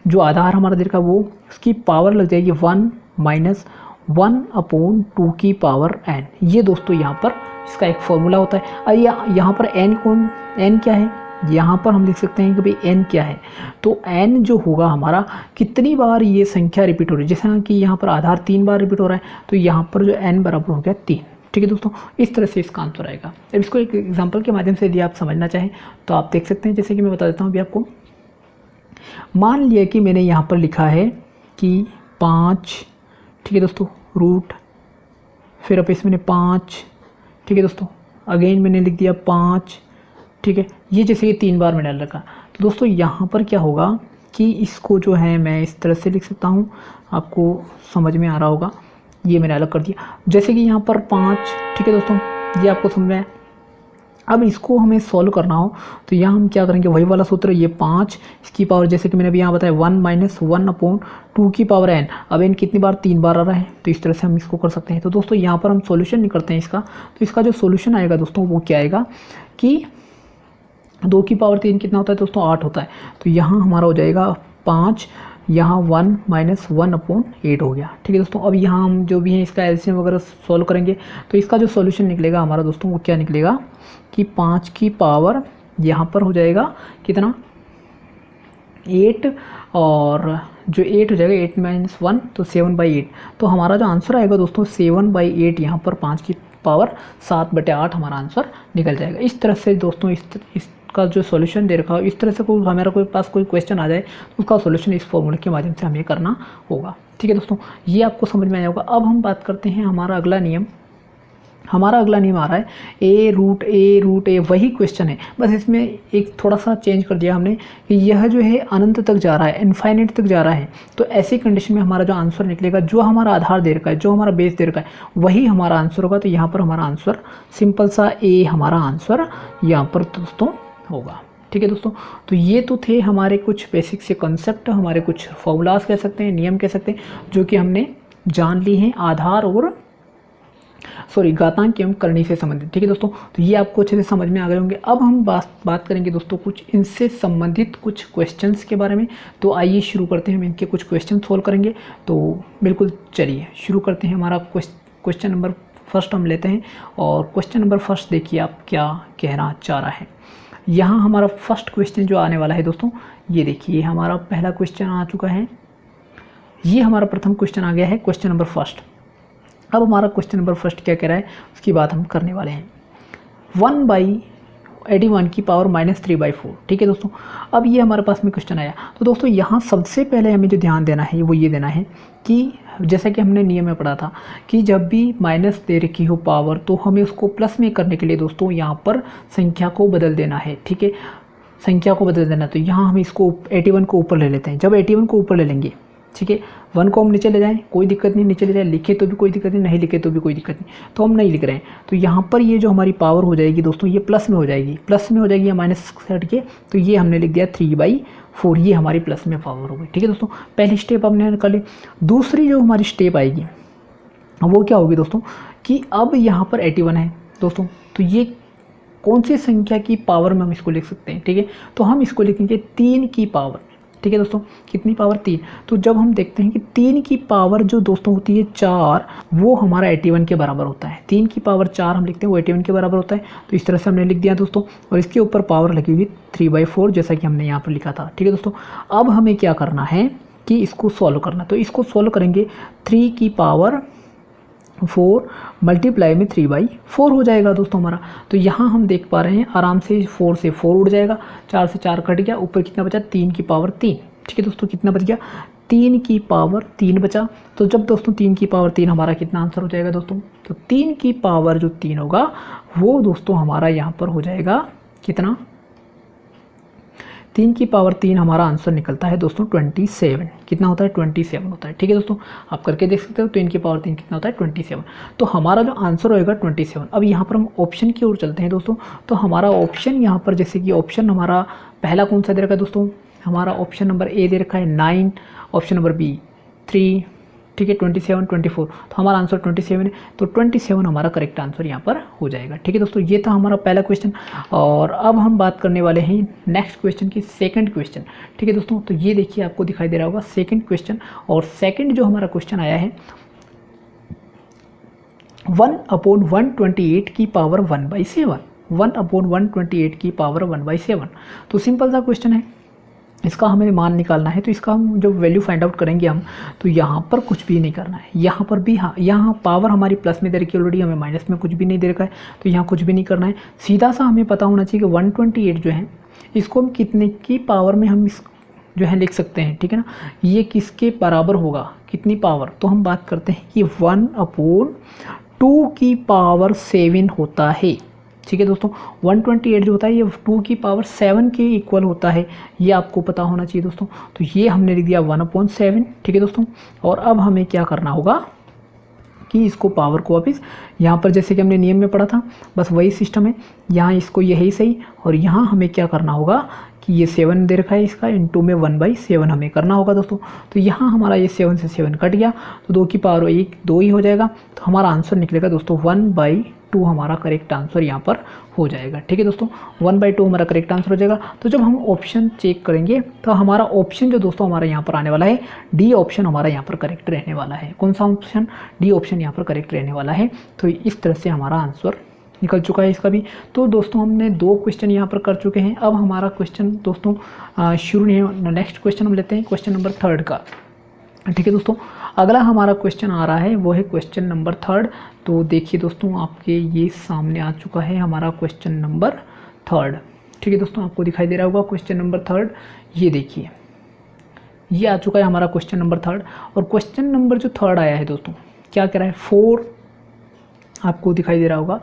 जो आधार हमारा दे रखा वो उसकी पावर लग जाएगी 1 माइनस 1/2 की पावर n, ये दोस्तों यहाँ पर इसका एक फॉर्मूला होता है। और यहाँ पर n क्या है, यहाँ पर हम लिख सकते हैं कि भाई n क्या है, तो n जो होगा हमारा कितनी बार ये संख्या रिपीट हो रही है, जैसा कि यहाँ पर आधार 3 बार रिपीट हो रहा है, तो यहाँ पर जो n बराबर हो गया 3, ठीक है दोस्तों, इस तरह से इसका आंसर आएगा। अब इसको एक एग्जाम्पल के माध्यम से यदि आप समझना चाहें तो आप देख सकते हैं, जैसे कि मैं बता देता हूँ अभी आपको। मान लिया कि मैंने यहाँ पर लिखा है कि 5, ठीक है दोस्तों, रूट, फिर अब इसमें 5, ठीक है दोस्तों, अगेन मैंने लिख दिया 5, ठीक है, ये जैसे कि 3 बार मैंने डाल रखा, तो दोस्तों यहाँ पर क्या होगा कि इसको जो है मैं इस तरह से लिख सकता हूँ, आपको समझ में आ रहा होगा, ये मैंने अलग कर दिया, जैसे कि यहाँ पर 5, ठीक है दोस्तों, ये आपको समझ में आया। अब इसको हमें सॉल्व करना हो तो यहाँ हम क्या करेंगे, वही वाला सूत्र, ये 5 इसकी पावर जैसे कि मैंने अभी यहाँ बताया 1 माइनस 1/2 की पावर n, अब n कितनी बार, 3 बार आ रहा है, तो इस तरह से हम इसको कर सकते हैं। तो दोस्तों यहाँ पर हम सॉल्यूशन नहीं करते हैं इसका, तो इसका जो सॉल्यूशन आएगा दोस्तों वो क्या आएगा कि 2 की पावर 3 कितना होता है दोस्तों, 8 होता है, तो यहाँ हमारा हो जाएगा 5, यहाँ 1 माइनस 1/8 हो गया, ठीक है दोस्तों। अब यहाँ हम जो भी है इसका एलसीएम वगैरह सॉल्व करेंगे तो इसका जो सॉल्यूशन निकलेगा हमारा दोस्तों वो क्या निकलेगा कि 5 की पावर यहाँ पर हो जाएगा कितना, 8, और जो 8 हो जाएगा 8 माइनस 1 तो 7/8, तो हमारा जो आंसर आएगा दोस्तों 7/8, यहाँ पर 5 की पावर 7/8 हमारा आंसर निकल जाएगा। इस तरह से दोस्तों इसका जो सॉल्यूशन दे रखा हो, इस तरह से कोई हमारा कोई पास कोई क्वेश्चन आ जाए तो उसका सॉल्यूशन इस फॉर्मूले के माध्यम से हमें करना होगा, ठीक है दोस्तों, ये आपको समझ में आया होगा। अब हम बात करते हैं हमारा अगला नियम आ रहा है a रूट a, वही क्वेश्चन है, बस इसमें एक थोड़ा सा चेंज कर दिया हमने कि यह जो है अनंत तक जा रहा है, इनफाइनाइट तक जा रहा है, तो ऐसी कंडीशन में हमारा जो आंसर निकलेगा, जो हमारा आधार दे रखा है, जो हमारा बेस दे रखा है, वही हमारा आंसर होगा। तो यहाँ पर हमारा आंसर सिंपल सा a हमारा आंसर यहाँ पर दोस्तों होगा, ठीक है दोस्तों। तो ये तो थे हमारे कुछ बेसिक से कॉन्सेप्ट, हमारे कुछ फॉर्मूलाज कह सकते हैं, नियम कह सकते हैं, जो कि हमने जान ली हैं आधार और घातांक एवं करनी से संबंधित, ठीक है दोस्तों। तो ये आपको अच्छे से समझ में आ गए होंगे। अब हम बात करेंगे दोस्तों कुछ इनसे संबंधित कुछ क्वेश्चंस के बारे में। तो आइए शुरू करते हैं, हम इनके कुछ क्वेश्चन सोल्व करेंगे। तो बिल्कुल चलिए शुरू करते हैं। हमारा क्वेश्चन नंबर फर्स्ट हम लेते हैं, और क्वेश्चन नंबर फर्स्ट देखिए आप क्या कहना चाह रहा है। यहाँ हमारा फर्स्ट क्वेश्चन जो आने वाला है दोस्तों, ये देखिए हमारा पहला क्वेश्चन आ चुका है। ये हमारा प्रथम क्वेश्चन आ गया है, क्वेश्चन नंबर फर्स्ट। अब हमारा क्वेश्चन नंबर फर्स्ट क्या कह रहा है उसकी बात हम करने वाले हैं। 1/81 की पावर -3/4। ठीक है दोस्तों, अब ये हमारे पास में क्वेश्चन आया। तो दोस्तों यहाँ सबसे पहले हमें जो ध्यान देना है वो ये देना है कि जैसा कि हमने नियम में पढ़ा था कि जब भी माइनस दे रखी हो पावर तो हमें उसको प्लस में करने के लिए दोस्तों यहाँ पर संख्या को बदल देना है। ठीक है, संख्या को बदल देना। तो यहाँ हम इसको 81 को ऊपर ले लेते हैं। जब 81 को ऊपर ले लेंगे, ठीक है, 1 को हम नीचे ले जाएं, कोई दिक्कत नहीं, नीचे ले जाए, लिखे तो भी कोई दिक्कत नहीं, नहीं लिखे तो भी कोई दिक्कत नहीं, तो हम नहीं लिख रहे हैं। तो यहाँ पर ये जो हमारी पावर हो जाएगी दोस्तों, ये प्लस में हो जाएगी, प्लस में हो जाएगी या माइनस हट के, तो ये हमने लिख दिया 3/4, ये हमारी प्लस में पावर हो गई। ठीक है दोस्तों, पहली स्टेप हमने निकाली। दूसरी जो हमारी स्टेप आएगी वो क्या होगी दोस्तों कि अब यहाँ पर 81 है दोस्तों, तो ये कौन सी संख्या की पावर में हम इसको लिख सकते हैं। ठीक है, तो हम इसको लिखेंगे 3 की पावर। ठीक है दोस्तों, कितनी पावर 3। तो जब हम देखते हैं कि 3 की पावर जो दोस्तों होती है 4, वो हमारा 81 के बराबर होता है। 3 की पावर 4 हम लिखते हैं, वो 81 के बराबर होता है। तो इस तरह से हमने लिख दिया दोस्तों, और इसके ऊपर पावर लगी हुई 3/4 जैसा कि हमने यहाँ पर लिखा था। ठीक है दोस्तों, अब हमें क्या करना है कि इसको सॉल्व करना। तो इसको सॉल्व करेंगे, 3 की पावर 4 मल्टीप्लाई में 3/4 हो जाएगा दोस्तों हमारा। तो यहाँ हम देख पा रहे हैं आराम से 4 से 4 उड़ जाएगा, 4 से 4 कट गया, ऊपर कितना बचा 3 की पावर 3। ठीक है दोस्तों, कितना बच गया 3 की पावर 3 बचा। तो जब दोस्तों 3 की पावर 3 हमारा कितना आंसर हो जाएगा दोस्तों, तो 3 की पावर जो 3 होगा वो दोस्तों हमारा यहाँ पर हो जाएगा कितना, 3 की पावर 3 हमारा आंसर निकलता है दोस्तों 27। कितना होता है 27 होता है। ठीक है दोस्तों, आप करके देख सकते हो 3 की पावर 3 कितना होता है 27। तो हमारा जो आंसर होएगा 27। अब यहाँ पर हम ऑप्शन की ओर चलते हैं दोस्तों। तो हमारा ऑप्शन यहाँ पर जैसे कि ऑप्शन हमारा पहला कौन सा दे रखा है दोस्तों, हमारा ऑप्शन नंबर ए दे रखा है 9, ऑप्शन नंबर बी 3, ठीक है 27, 24। तो हमारा आंसर 27 है। तो 27 हमारा करेक्ट आंसर यहाँ पर हो जाएगा। ठीक है दोस्तों, ये था हमारा पहला क्वेश्चन। और अब हम बात करने वाले हैं नेक्स्ट क्वेश्चन की, सेकंड क्वेश्चन। ठीक है दोस्तों, तो ये देखिए आपको दिखाई दे रहा होगा सेकंड क्वेश्चन। और सेकंड जो हमारा क्वेश्चन आया है 1/128 की पावर 1/7। 1/128 की पावर 1/7। तो सिंपल सा क्वेश्चन है, इसका हमें मान निकालना है। तो इसका हम जो वैल्यू फाइंड आउट करेंगे हम, तो यहाँ पर कुछ भी नहीं करना है, यहाँ पर भी, हाँ यहाँ पावर हमारी प्लस में दे रखी है ऑलरेडी, हमें माइनस में कुछ भी नहीं दे रखा है, तो यहाँ कुछ भी नहीं करना है। सीधा सा हमें पता होना चाहिए कि 128 जो है इसको हम कितने की पावर में हम इस जो है लिख सकते हैं। ठीक है ना, ये किसके बराबर होगा, कितनी पावर, तो हम बात करते हैं कि 1/2 की पावर 7 होता है। ठीक है दोस्तों, 128 जो होता है ये 2 की पावर 7 के इक्वल होता है, ये आपको पता होना चाहिए दोस्तों। तो ये हमने लिख दिया 1/7। ठीक है दोस्तों, और अब हमें क्या करना होगा कि इसको पावर को वापिस यहाँ पर जैसे कि हमने नियम में पढ़ा था, बस वही सिस्टम है, यहाँ इसको ये है ही सही, और यहाँ हमें क्या करना होगा कि ये 7 दे रखा है, इसका इनटू में 1/7 हमें करना होगा दोस्तों। तो यहाँ हमारा ये 7 से 7 कट गया, तो 2 की पावर 1 2 ही हो जाएगा। तो हमारा आंसर निकलेगा दोस्तों 1/2 हमारा करेक्ट आंसर यहाँ पर हो जाएगा। ठीक है दोस्तों, 1/2 हमारा करेक्ट आंसर हो जाएगा। तो जब हम ऑप्शन चेक करेंगे तो हमारा ऑप्शन जो दोस्तों हमारा यहाँ पर आने वाला है, डी ऑप्शन हमारा यहाँ पर करेक्ट रहने वाला है। कौन सा ऑप्शन, डी ऑप्शन यहाँ पर करेक्ट रहने वाला है। तो इस तरह से हमारा आंसर निकल चुका है इसका भी। तो दोस्तों हमने 2 क्वेश्चन यहाँ पर कर चुके हैं। अब हमारा क्वेश्चन दोस्तों शुरू नहीं है, नेक्स्ट क्वेश्चन हम लेते हैं क्वेश्चन नंबर 3 का। ठीक है दोस्तों, अगला हमारा क्वेश्चन आ रहा है वो है क्वेश्चन नंबर 3। तो देखिए दोस्तों आपके ये सामने आ चुका है हमारा क्वेश्चन नंबर 3। ठीक है दोस्तों, आपको दिखाई दे रहा होगा क्वेश्चन नंबर 3, ये देखिए ये आ चुका है हमारा क्वेश्चन नंबर 3। और क्वेश्चन नंबर जो 3 आया है दोस्तों क्या कह रहा है, 4, आपको दिखाई दे रहा होगा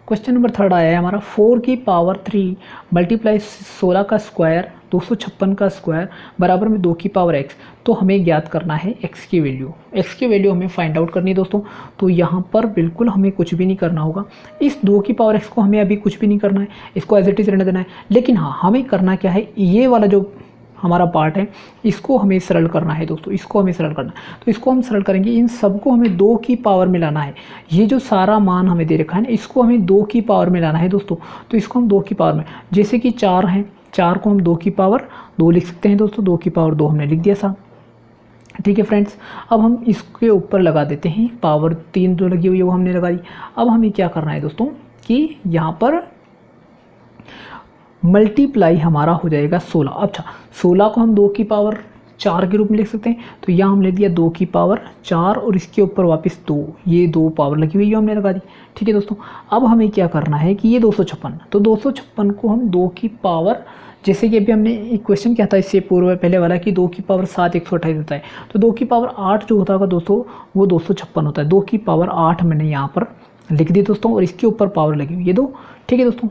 क्वेश्चन नंबर 3 आया है हमारा 4 की पावर 3 मल्टीप्लाई 16 का स्क्वायर 256 का स्क्वायर बराबर में 2 की पावर x। तो हमें ज्ञात करना है x की वैल्यू, x की वैल्यू हमें फाइंड आउट करनी है दोस्तों। तो यहाँ पर बिल्कुल हमें कुछ भी नहीं करना होगा, इस 2 की पावर x को हमें अभी कुछ भी नहीं करना है, इसको एज इट इज़ रहने देना है। लेकिन हाँ हमें करना क्या है, ये वाला जो हमारा पार्ट है इसको हमें सरल करना है दोस्तों, इसको हमें सरल करना है। तो इसको हम सरल करेंगे, इन सबको हमें 2 की पावर में लाना है। ये जो सारा मान हमें दे रखा है ना, इसको हमें 2 की पावर में लाना है दोस्तों। तो इसको हम 2 की पावर में, जैसे कि 4 हैं, 4 को हम 2 की पावर 2 लिख सकते हैं दोस्तों, 2 की पावर 2 हमने लिख दिया साहब। ठीक है फ्रेंड्स, अब हम इसके ऊपर लगा देते हैं पावर 3 जो लगी हुई है वो हमने लगा दी। अब हमें क्या करना है दोस्तों कि यहाँ पर मल्टीप्लाई हमारा हो जाएगा 16। अच्छा 16 को हम 2 की पावर 4 के रूप में लिख सकते हैं, तो यहाँ हमने दिया 2 की पावर 4 और इसके ऊपर वापस 2, ये 2 पावर लगी हुई है हमने लगा दी। ठीक है दोस्तों, अब हमें क्या करना है कि ये 256, तो 256 को हम 2 की पावर, जैसे कि अभी हमने एक क्वेश्चन किया था इससे पूर्व पहले वाला कि 2 की पावर 7 128 होता है, तो 2 की पावर 8 जो होता होगा दोस्तों वो 256 होता है। 2 की पावर 8 मैंने यहाँ पर लिख दी दोस्तों, और इसके ऊपर पावर लगी हुई ये 2। ठीक है दोस्तों,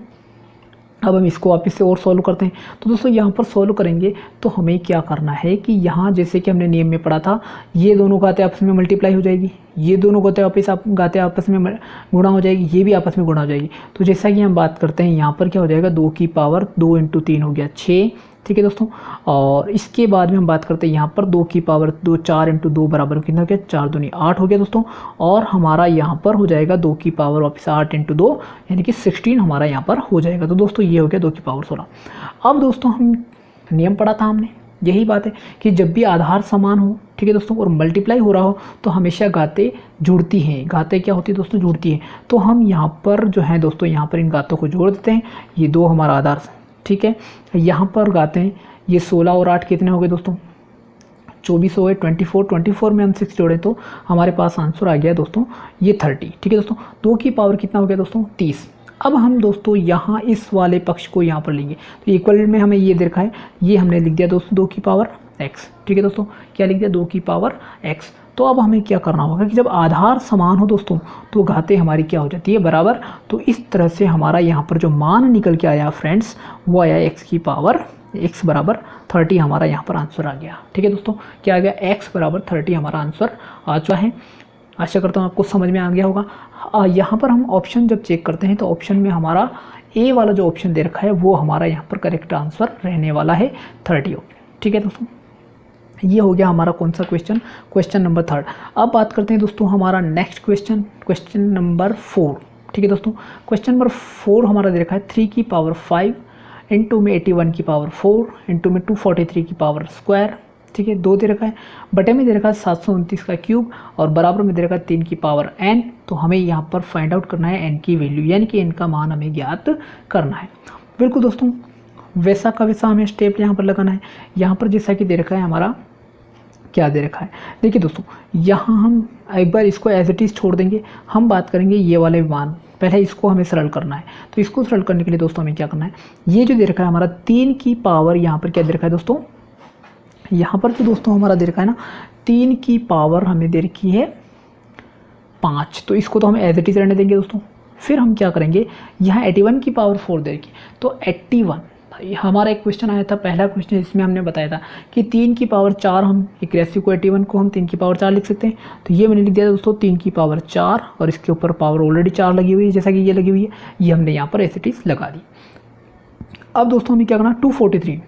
अब हम इसको वापस से और सॉल्व करते हैं। तो दोस्तों यहाँ पर सॉल्व करेंगे तो हमें क्या करना है कि यहाँ जैसे कि हमने नियम में पढ़ा था, ये दोनों गाते आपस में मल्टीप्लाई हो जाएगी, ये दोनों गाते आपस में गुणा हो जाएगी, ये भी आपस में गुणा हो जाएगी। तो जैसा कि हम बात करते हैं यहाँ पर क्या हो जाएगा, 2 की पावर 2 × 3 हो गया 6। ठीक है दोस्तों, और इसके बाद में हम बात करते हैं यहाँ पर 2 की पावर 2 4 × 2 बराबर कितना हो गया, 4 दूनी 8 हो गया दोस्तों। और हमारा यहाँ पर हो जाएगा 2 की पावर वापस 8 × 2 यानी कि 16 हमारा यहाँ पर हो जाएगा। तो दोस्तों ये हो गया 2 की पावर 16। अब दोस्तों हम नियम पढ़ा था हमने, यही बात है कि जब भी आधार समान हो, ठीक है दोस्तों, और मल्टीप्लाई हो रहा हो तो हमेशा गाते जुड़ती हैं। गाते क्या होती है दोस्तों, जुड़ती है। तो हम यहाँ पर जो है दोस्तों, यहाँ पर इन गातों को जोड़ देते हैं। ये 2 हमारा आधार, ठीक है, यहाँ पर गाते हैं ये 16 और 8 कितने हो गए दोस्तों, 24 हो गए। 24 में हम 6 जोड़ें तो हमारे पास आंसर आ गया दोस्तों ये 30। ठीक है दोस्तों, 2 की पावर कितना हो गया दोस्तों, 30। अब हम दोस्तों यहाँ इस वाले पक्ष को यहाँ पर लेंगे, तो इक्वल में हमें ये देखा है, ये हमने लिख दिया दोस्तों 2 की पावर x। ठीक है दोस्तों, क्या लिख दिया, 2 की पावर x। तो अब हमें क्या करना होगा कि जब आधार समान हो दोस्तों तो घातें हमारी क्या हो जाती है, बराबर। तो इस तरह से हमारा यहाँ पर जो मान निकल के आया फ्रेंड्स वो आया x की पावर x बराबर 30, हमारा यहाँ पर आंसर आ गया। ठीक है दोस्तों, क्या आ गया, x बराबर 30 हमारा आंसर आ चुका है। आशा करता हूँ आपको समझ में आ गया होगा। यहाँ पर हम ऑप्शन जब चेक करते हैं तो ऑप्शन में हमारा ए वाला जो ऑप्शन दे रखा है वो हमारा यहाँ पर करेक्ट आंसर रहने वाला है 30। ठीक है दोस्तों, ये हो गया हमारा कौन सा क्वेश्चन, क्वेश्चन नंबर 3। अब बात करते हैं दोस्तों हमारा नेक्स्ट क्वेश्चन, क्वेश्चन नंबर 4। ठीक है दोस्तों, क्वेश्चन नंबर 4 हमारा दे रखा है 3 की पावर 5 इंटू में 81 की पावर 4 इंटू में 243 की पावर स्क्वायर। ठीक है, 2 दे रखा है, बटे में दे रखा है 729 का क्यूब और बराबर में दे रखा है 3 की पावर n। तो हमें यहाँ पर फाइंड आउट करना है n की वैल्यू, यानी कि n का मान हमें ज्ञात करना है। बिल्कुल दोस्तों, वैसा का वैसा हमें स्टेप यहाँ पर लगाना है। यहाँ पर जैसा कि दे रखा है हमारा, क्या दे रखा है, देखिए दोस्तों, यहाँ हम एक बार इसको एज इट इज़ छोड़ देंगे, हम बात करेंगे ये वाले मान। पहले इसको हमें सरल करना है, तो इसको सरल करने के लिए दोस्तों हमें क्या करना है, ये जो दे रखा है हमारा 3 की पावर, यहाँ पर क्या दे रखा है दोस्तों, यहाँ पर तो दोस्तों हमारा दे रखा है ना 3 की पावर हमें दे रखी है 5, तो इसको तो हम एज इट इज़ रहने देंगे दोस्तों। फिर हम क्या करेंगे, यहाँ 81 की पावर 4 दे रखी, तो 81 हमारा एक क्वेश्चन आया था, पहला क्वेश्चन, इसमें हमने बताया था कि 3 की पावर 4, हम एक रेसियो को 81 को हम 3 की पावर 4 लिख सकते हैं। तो ये मैंने लिख दिया दोस्तों 3 की पावर 4 और इसके ऊपर पावर ऑलरेडी 4 लगी हुई है, जैसा कि ये लगी हुई है, ये हमने यहाँ पर एज इट इज़ लगा दी। अब दोस्तों हमें क्या करना, 243,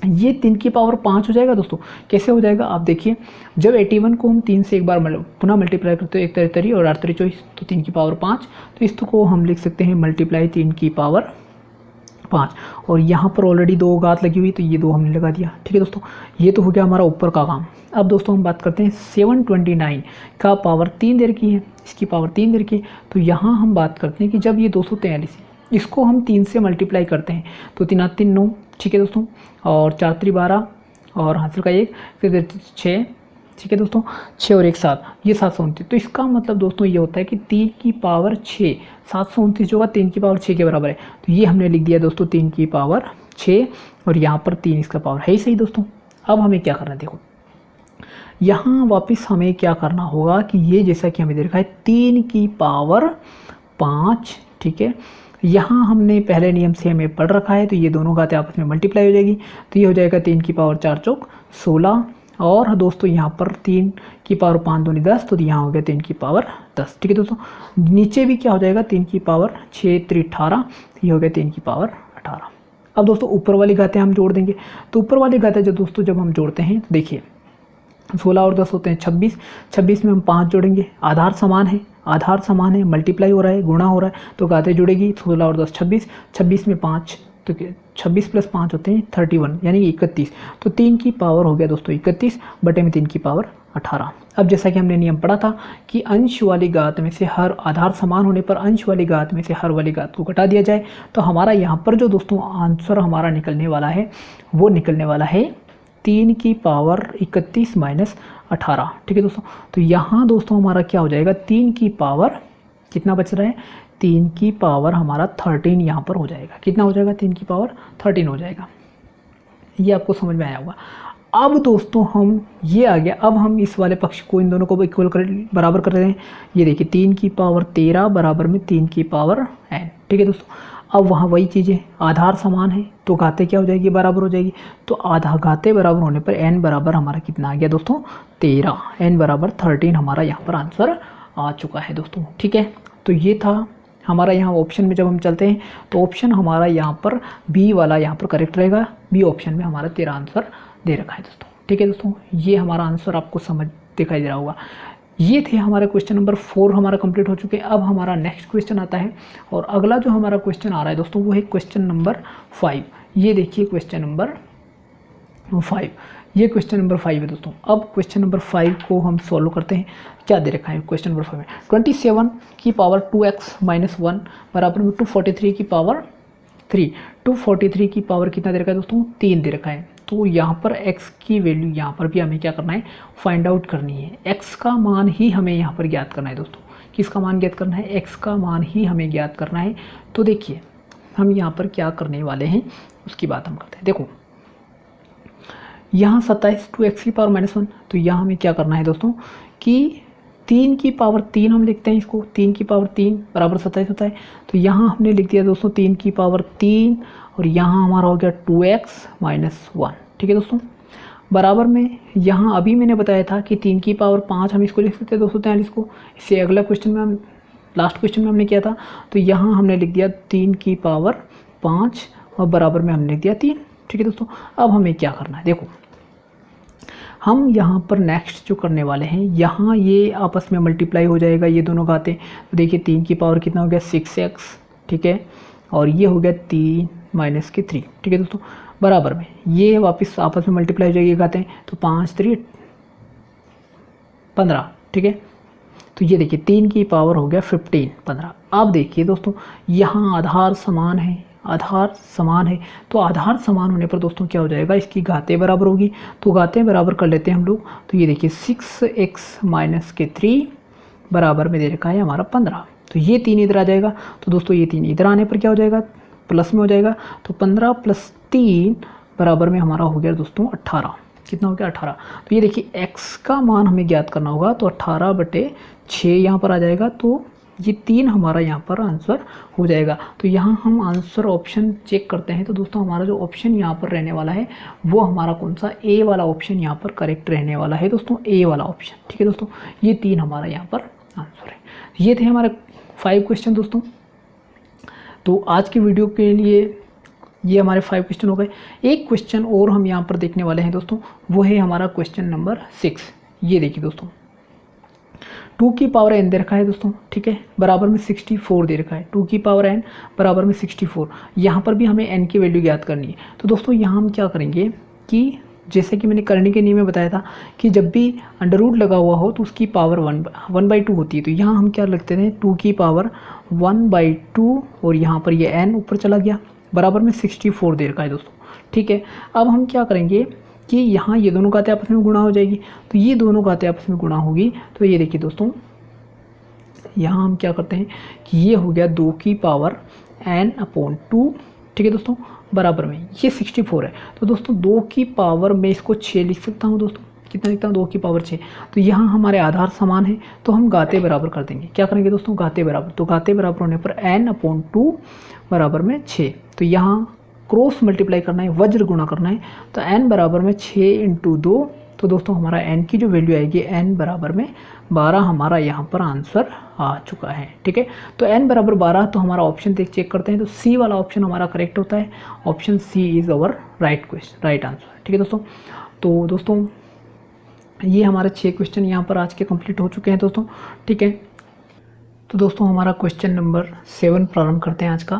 ये 3 की पावर 5 हो जाएगा दोस्तों। कैसे हो जाएगा आप देखिए, जब 81 को हम 3 से एक बार पुनः मल्टीप्लाई करते हैं, 1 3 और 8 3 24, तो 3 की पावर 5, तो इसको हम लिख सकते हैं मल्टीप्लाई 3 की पावर 5, और यहाँ पर ऑलरेडी 2 घात लगी हुई, तो ये 2 हमने लगा दिया। ठीक है दोस्तों, ये तो हो गया हमारा ऊपर का काम। अब दोस्तों हम बात करते हैं 729 का पावर 3 दे रखी है, इसकी पावर 3 दे रखी है, तो यहाँ हम बात करते हैं कि जब ये 243 इसको हम 3 से मल्टीप्लाई करते हैं तो 3 8 3 9, ठीक है दोस्तों, और 4 3 12 और हासिल का 1, फिर 6, ठीक है दोस्तों, 6 और 1 7, ये 729। तो इसका मतलब दोस्तों ये होता है कि 3 की पावर 6, 729 जो होगा 3 की पावर 6 के बराबर है। तो ये हमने लिख दिया दोस्तों 3 की पावर 6 और यहाँ पर 3 इसका पावर है ही सही दोस्तों। अब हमें क्या करना है, देखो यहाँ वापस हमें क्या करना होगा कि ये जैसा कि हमें दे रखा है 3 की पावर 5, ठीक है, यहाँ हमने पहले नियम से हमें पढ़ रखा है, तो ये दोनों घातें आपस में मल्टीप्लाई हो जाएगी, तो ये हो जाएगा 3 की पावर 4 चौक 16, और दोस्तों यहाँ पर 3 की पावर 5 दूनी 10, तो यहाँ हो गया 3 की पावर 10। ठीक है दोस्तों, नीचे भी क्या हो जाएगा 3 की पावर 6 3 18, ये हो गया 3 की पावर 18। अब दोस्तों ऊपर वाली घातें हम जोड़ देंगे, तो ऊपर वाली घातें जब हम जोड़ते हैं तो देखिए 16 और 10 होते हैं 26, 26 में हम 5 जोड़ेंगे, आधार समान है, मल्टीप्लाई हो रहा है, गुणा हो रहा है, तो घातें जुड़ेगी, 16 और 10 26, 26 में 5 तो 26 + 5 होते हैं 31 यानी कि 31। तो 3 की पावर हो गया दोस्तों 31 बटे में 3 की पावर 18। अब जैसा कि हमने नियम पढ़ा था कि अंश वाली घात में से हर आधार समान होने पर अंश वाली घात में से हर वाली घात को घटा दिया जाए, तो हमारा यहाँ पर जो दोस्तों आंसर हमारा निकलने वाला है वो निकलने वाला है 3 की पावर 31 माइनस 18। ठीक है दोस्तों, तो यहाँ दोस्तों हमारा क्या हो जाएगा, 3 की पावर कितना बच रहा है, 3 की पावर हमारा 13 यहाँ पर हो जाएगा। कितना हो जाएगा, 3 की पावर 13 हो जाएगा। ये आपको समझ में आया होगा। अब दोस्तों हम ये आ गया, अब हम इस वाले पक्ष को इन दोनों को इक्वल कर बराबर कर रहे हैं। ये देखिए 3 की पावर 13 बराबर में 3 की पावर n। ठीक है दोस्तों, अब वहाँ वही चीज़ें, आधार समान है तो घातें क्या हो जाएगी, बराबर हो जाएगी। तो आधा घातें बराबर होने पर n बराबर हमारा कितना आ गया दोस्तों 13, n बराबर 13 हमारा यहाँ पर आंसर आ चुका है दोस्तों। ठीक है, तो ये था हमारा यहाँ ऑप्शन में जब हम चलते हैं तो ऑप्शन हमारा यहाँ पर बी वाला यहाँ पर करेक्ट रहेगा। बी ऑप्शन में हमारा 13 आंसर दे रखा है दोस्तों। ठीक है दोस्तों, ये हमारा आंसर आपको समझ दिखाई दे रहा होगा। ये थे हमारे क्वेश्चन नंबर 4 हमारा कंप्लीट हो चुके हैं। अब हमारा नेक्स्ट क्वेश्चन आता है और अगला जो हमारा क्वेश्चन आ रहा है दोस्तों वो है क्वेश्चन नंबर 5। ये देखिए क्वेश्चन नंबर 5, ये क्वेश्चन नंबर 5 है दोस्तों। अब क्वेश्चन नंबर 5 को हम सॉल्व करते हैं। क्या दे रखा है क्वेश्चन नंबर 5 में, 27 की पावर 2x - 1 बराबर में 243 की पावर 3। 243 की पावर कितना दे रखा है दोस्तों, 3 दे रखा है। तो यहाँ पर x की वैल्यू यहाँ पर भी हमें क्या करना है, फाइंड आउट करनी है। x का मान ही हमें यहाँ पर ज्ञात करना है दोस्तों। किसका मान ज्ञात करना है, x का मान ही हमें ज्ञात करना है। तो देखिए हम यहाँ पर क्या करने वाले हैं उसकी बात हम करते हैं। देखो यहाँ 27 2x की पावर -1, तो यहाँ हमें क्या करना है दोस्तों कि 3 की पावर 3 हम लिखते हैं इसको, 3 की पावर 3 बराबर 27 होता है। तो यहाँ हमने लिख दिया दोस्तों 3 की पावर 3 और यहाँ हमारा हो गया 2x - 1। ठीक है दोस्तों, बराबर में यहाँ अभी मैंने बताया था कि 3 की पावर 5 हम इसको लिख सकते हैं 243 को। इससे अगला क्वेश्चन में हम लास्ट क्वेश्चन में हमने किया था, तो यहाँ हमने लिख दिया 3 की पावर 5 और बराबर में हमने लिख दिया 3। ठीक है दोस्तों, अब हमें क्या करना है, देखो हम यहाँ पर नेक्स्ट जो करने वाले हैं, यहाँ ये आपस में मल्टीप्लाई हो जाएगा ये दोनों घातें। तो देखिए 3 की पावर कितना हो गया 6x, ठीक है, और ये हो गया 3 - 3। ठीक है दोस्तों, बराबर में ये वापस आपस में मल्टीप्लाई हो जाएगी घातें। तो 5 3 15। ठीक है, तो ये देखिए 3 की पावर हो गया 15। अब देखिए दोस्तों यहाँ आधार समान है, आधार समान है, तो आधार समान होने पर दोस्तों क्या हो जाएगा, इसकी घातें बराबर होगी। तो घातें बराबर कर लेते हैं हम लोग। तो ये देखिए 6x - 3 बराबर में दे रखा है हमारा 15। तो ये 3 इधर आ जाएगा। तो दोस्तों ये 3 इधर आने पर क्या हो जाएगा, प्लस में हो जाएगा। तो 15 + 3 बराबर में हमारा हो गया दोस्तों 18। कितना हो गया 18। तो ये देखिए x का मान हमें ज्ञात करना होगा, तो 18/6 यहाँ पर आ जाएगा। तो ये 3 हमारा यहाँ पर आंसर हो जाएगा। तो यहाँ हम आंसर ऑप्शन चेक करते हैं। तो दोस्तों हमारा जो ऑप्शन यहाँ पर रहने वाला है वो हमारा कौन सा, ए वाला ऑप्शन यहाँ पर करेक्ट रहने वाला है दोस्तों, ए वाला ऑप्शन। ठीक है दोस्तों, ये 3 हमारा यहाँ पर आंसर है। ये थे हमारे 5 क्वेश्चन दोस्तों। तो आज की वीडियो के लिए ये हमारे 5 क्वेश्चन हो गए। एक क्वेश्चन और हम यहाँ पर देखने वाले हैं दोस्तों, वो है हमारा क्वेश्चन नंबर 6। ये देखिए दोस्तों 2 की पावर n दे रखा है दोस्तों, ठीक है, बराबर में 64 दे रखा है। 2 की पावर n बराबर में 64। यहाँ पर भी हमें n की वैल्यू ज्ञात करनी है। तो दोस्तों यहाँ हम क्या करेंगे कि जैसे कि मैंने करने के नियम में बताया था कि जब भी अंडर लगा हुआ हो तो उसकी पावर 1/2 होती है। तो यहाँ हम क्या लिखते थे, 2 की पावर 1/2 और यहाँ पर ये n ऊपर चला गया, बराबर में 64 दे रखा है दोस्तों। ठीक है, अब हम क्या करेंगे कि यहाँ ये दोनों घातें आपस में गुणा हो जाएगी। तो ये दोनों घातें आपस में गुणा होगी। तो ये देखिए दोस्तों यहाँ हम क्या करते हैं कि ये हो गया 2 की पावर n/2। ठीक है दोस्तों, बराबर में ये 64 है। तो दोस्तों 2 की पावर में इसको 6 लिख सकता हूँ दोस्तों। कितना लिखता हूँ, 2 की पावर 6। तो यहाँ हमारे आधार समान है तो हम घातें बराबर कर देंगे। क्या करेंगे दोस्तों, घातें बराबर। तो घातें बराबर होने पर n/2 बराबर में 6। तो यहाँ क्रॉस मल्टीप्लाई करना है, वज्र गुणा करना है। तो n बराबर में 6 × 2। तो दोस्तों हमारा n की जो वैल्यू आएगी n बराबर में 12 हमारा यहाँ पर आंसर आ चुका है। ठीक है, तो n बराबर 12। तो हमारा ऑप्शन चेक करते हैं। तो सी वाला ऑप्शन हमारा करेक्ट होता है। Option C is our right answer. ठीक है दोस्तों, तो दोस्तों ये हमारे 6 क्वेश्चन यहाँ पर आज के कंप्लीट हो चुके हैं दोस्तों। ठीक है, तो दोस्तों हमारा क्वेश्चन नंबर 7 प्रारंभ करते हैं आज का।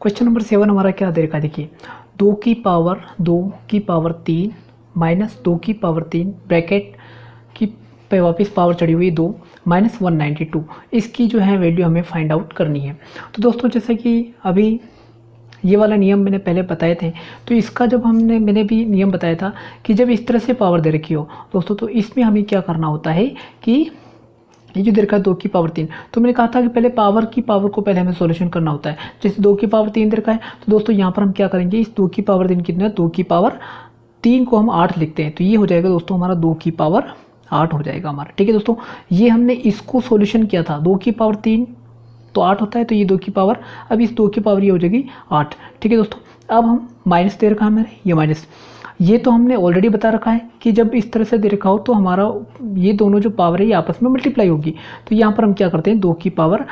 क्वेश्चन नंबर 7 हमारा क्या दे रखा है, देखिए 2 की पावर 3 माइनस 2 की पावर 3 ब्रैकेट की पे वापस पावर चढ़ी हुई 2 माइनस 192, इसकी जो है वैल्यू हमें फाइंड आउट करनी है। तो दोस्तों जैसे कि अभी ये वाला नियम मैंने पहले बताए थे, तो इसका जब मैंने भी नियम बताया था कि जब इस तरह से पावर दे रखी हो दोस्तों, तो इसमें हमें क्या करना होता है कि ये जो दे रखा है 2 की पावर 3, तो मैंने कहा था कि पहले पावर को पहले हमें सॉल्यूशन करना होता है। जैसे 2 की पावर 3 दे रखा है, तो दोस्तों यहाँ पर हम क्या करेंगे, इस 2 की पावर 3 कितना है, 2 की पावर 3 को हम 8 लिखते हैं, तो ये हो जाएगा दोस्तों हमारा 2 की पावर 8 हो जाएगा हमारा। ठीक है दोस्तों, ये हमने इसको सॉल्यूशन किया था, 2 की पावर 3 तो 8 होता है, तो ये 2 की पावर, अब इस 2 की पावर ये हो जाएगी 8। ठीक है दोस्तों, अब हम माइनस दे रखा है हमें, ये माइनस, ये तो हमने ऑलरेडी बता रखा है कि जब इस तरह से दे रखा हो तो हमारा ये दोनों जो पावर है ये आपस में मल्टीप्लाई होगी। तो यहाँ पर हम क्या करते हैं, 2 की पावर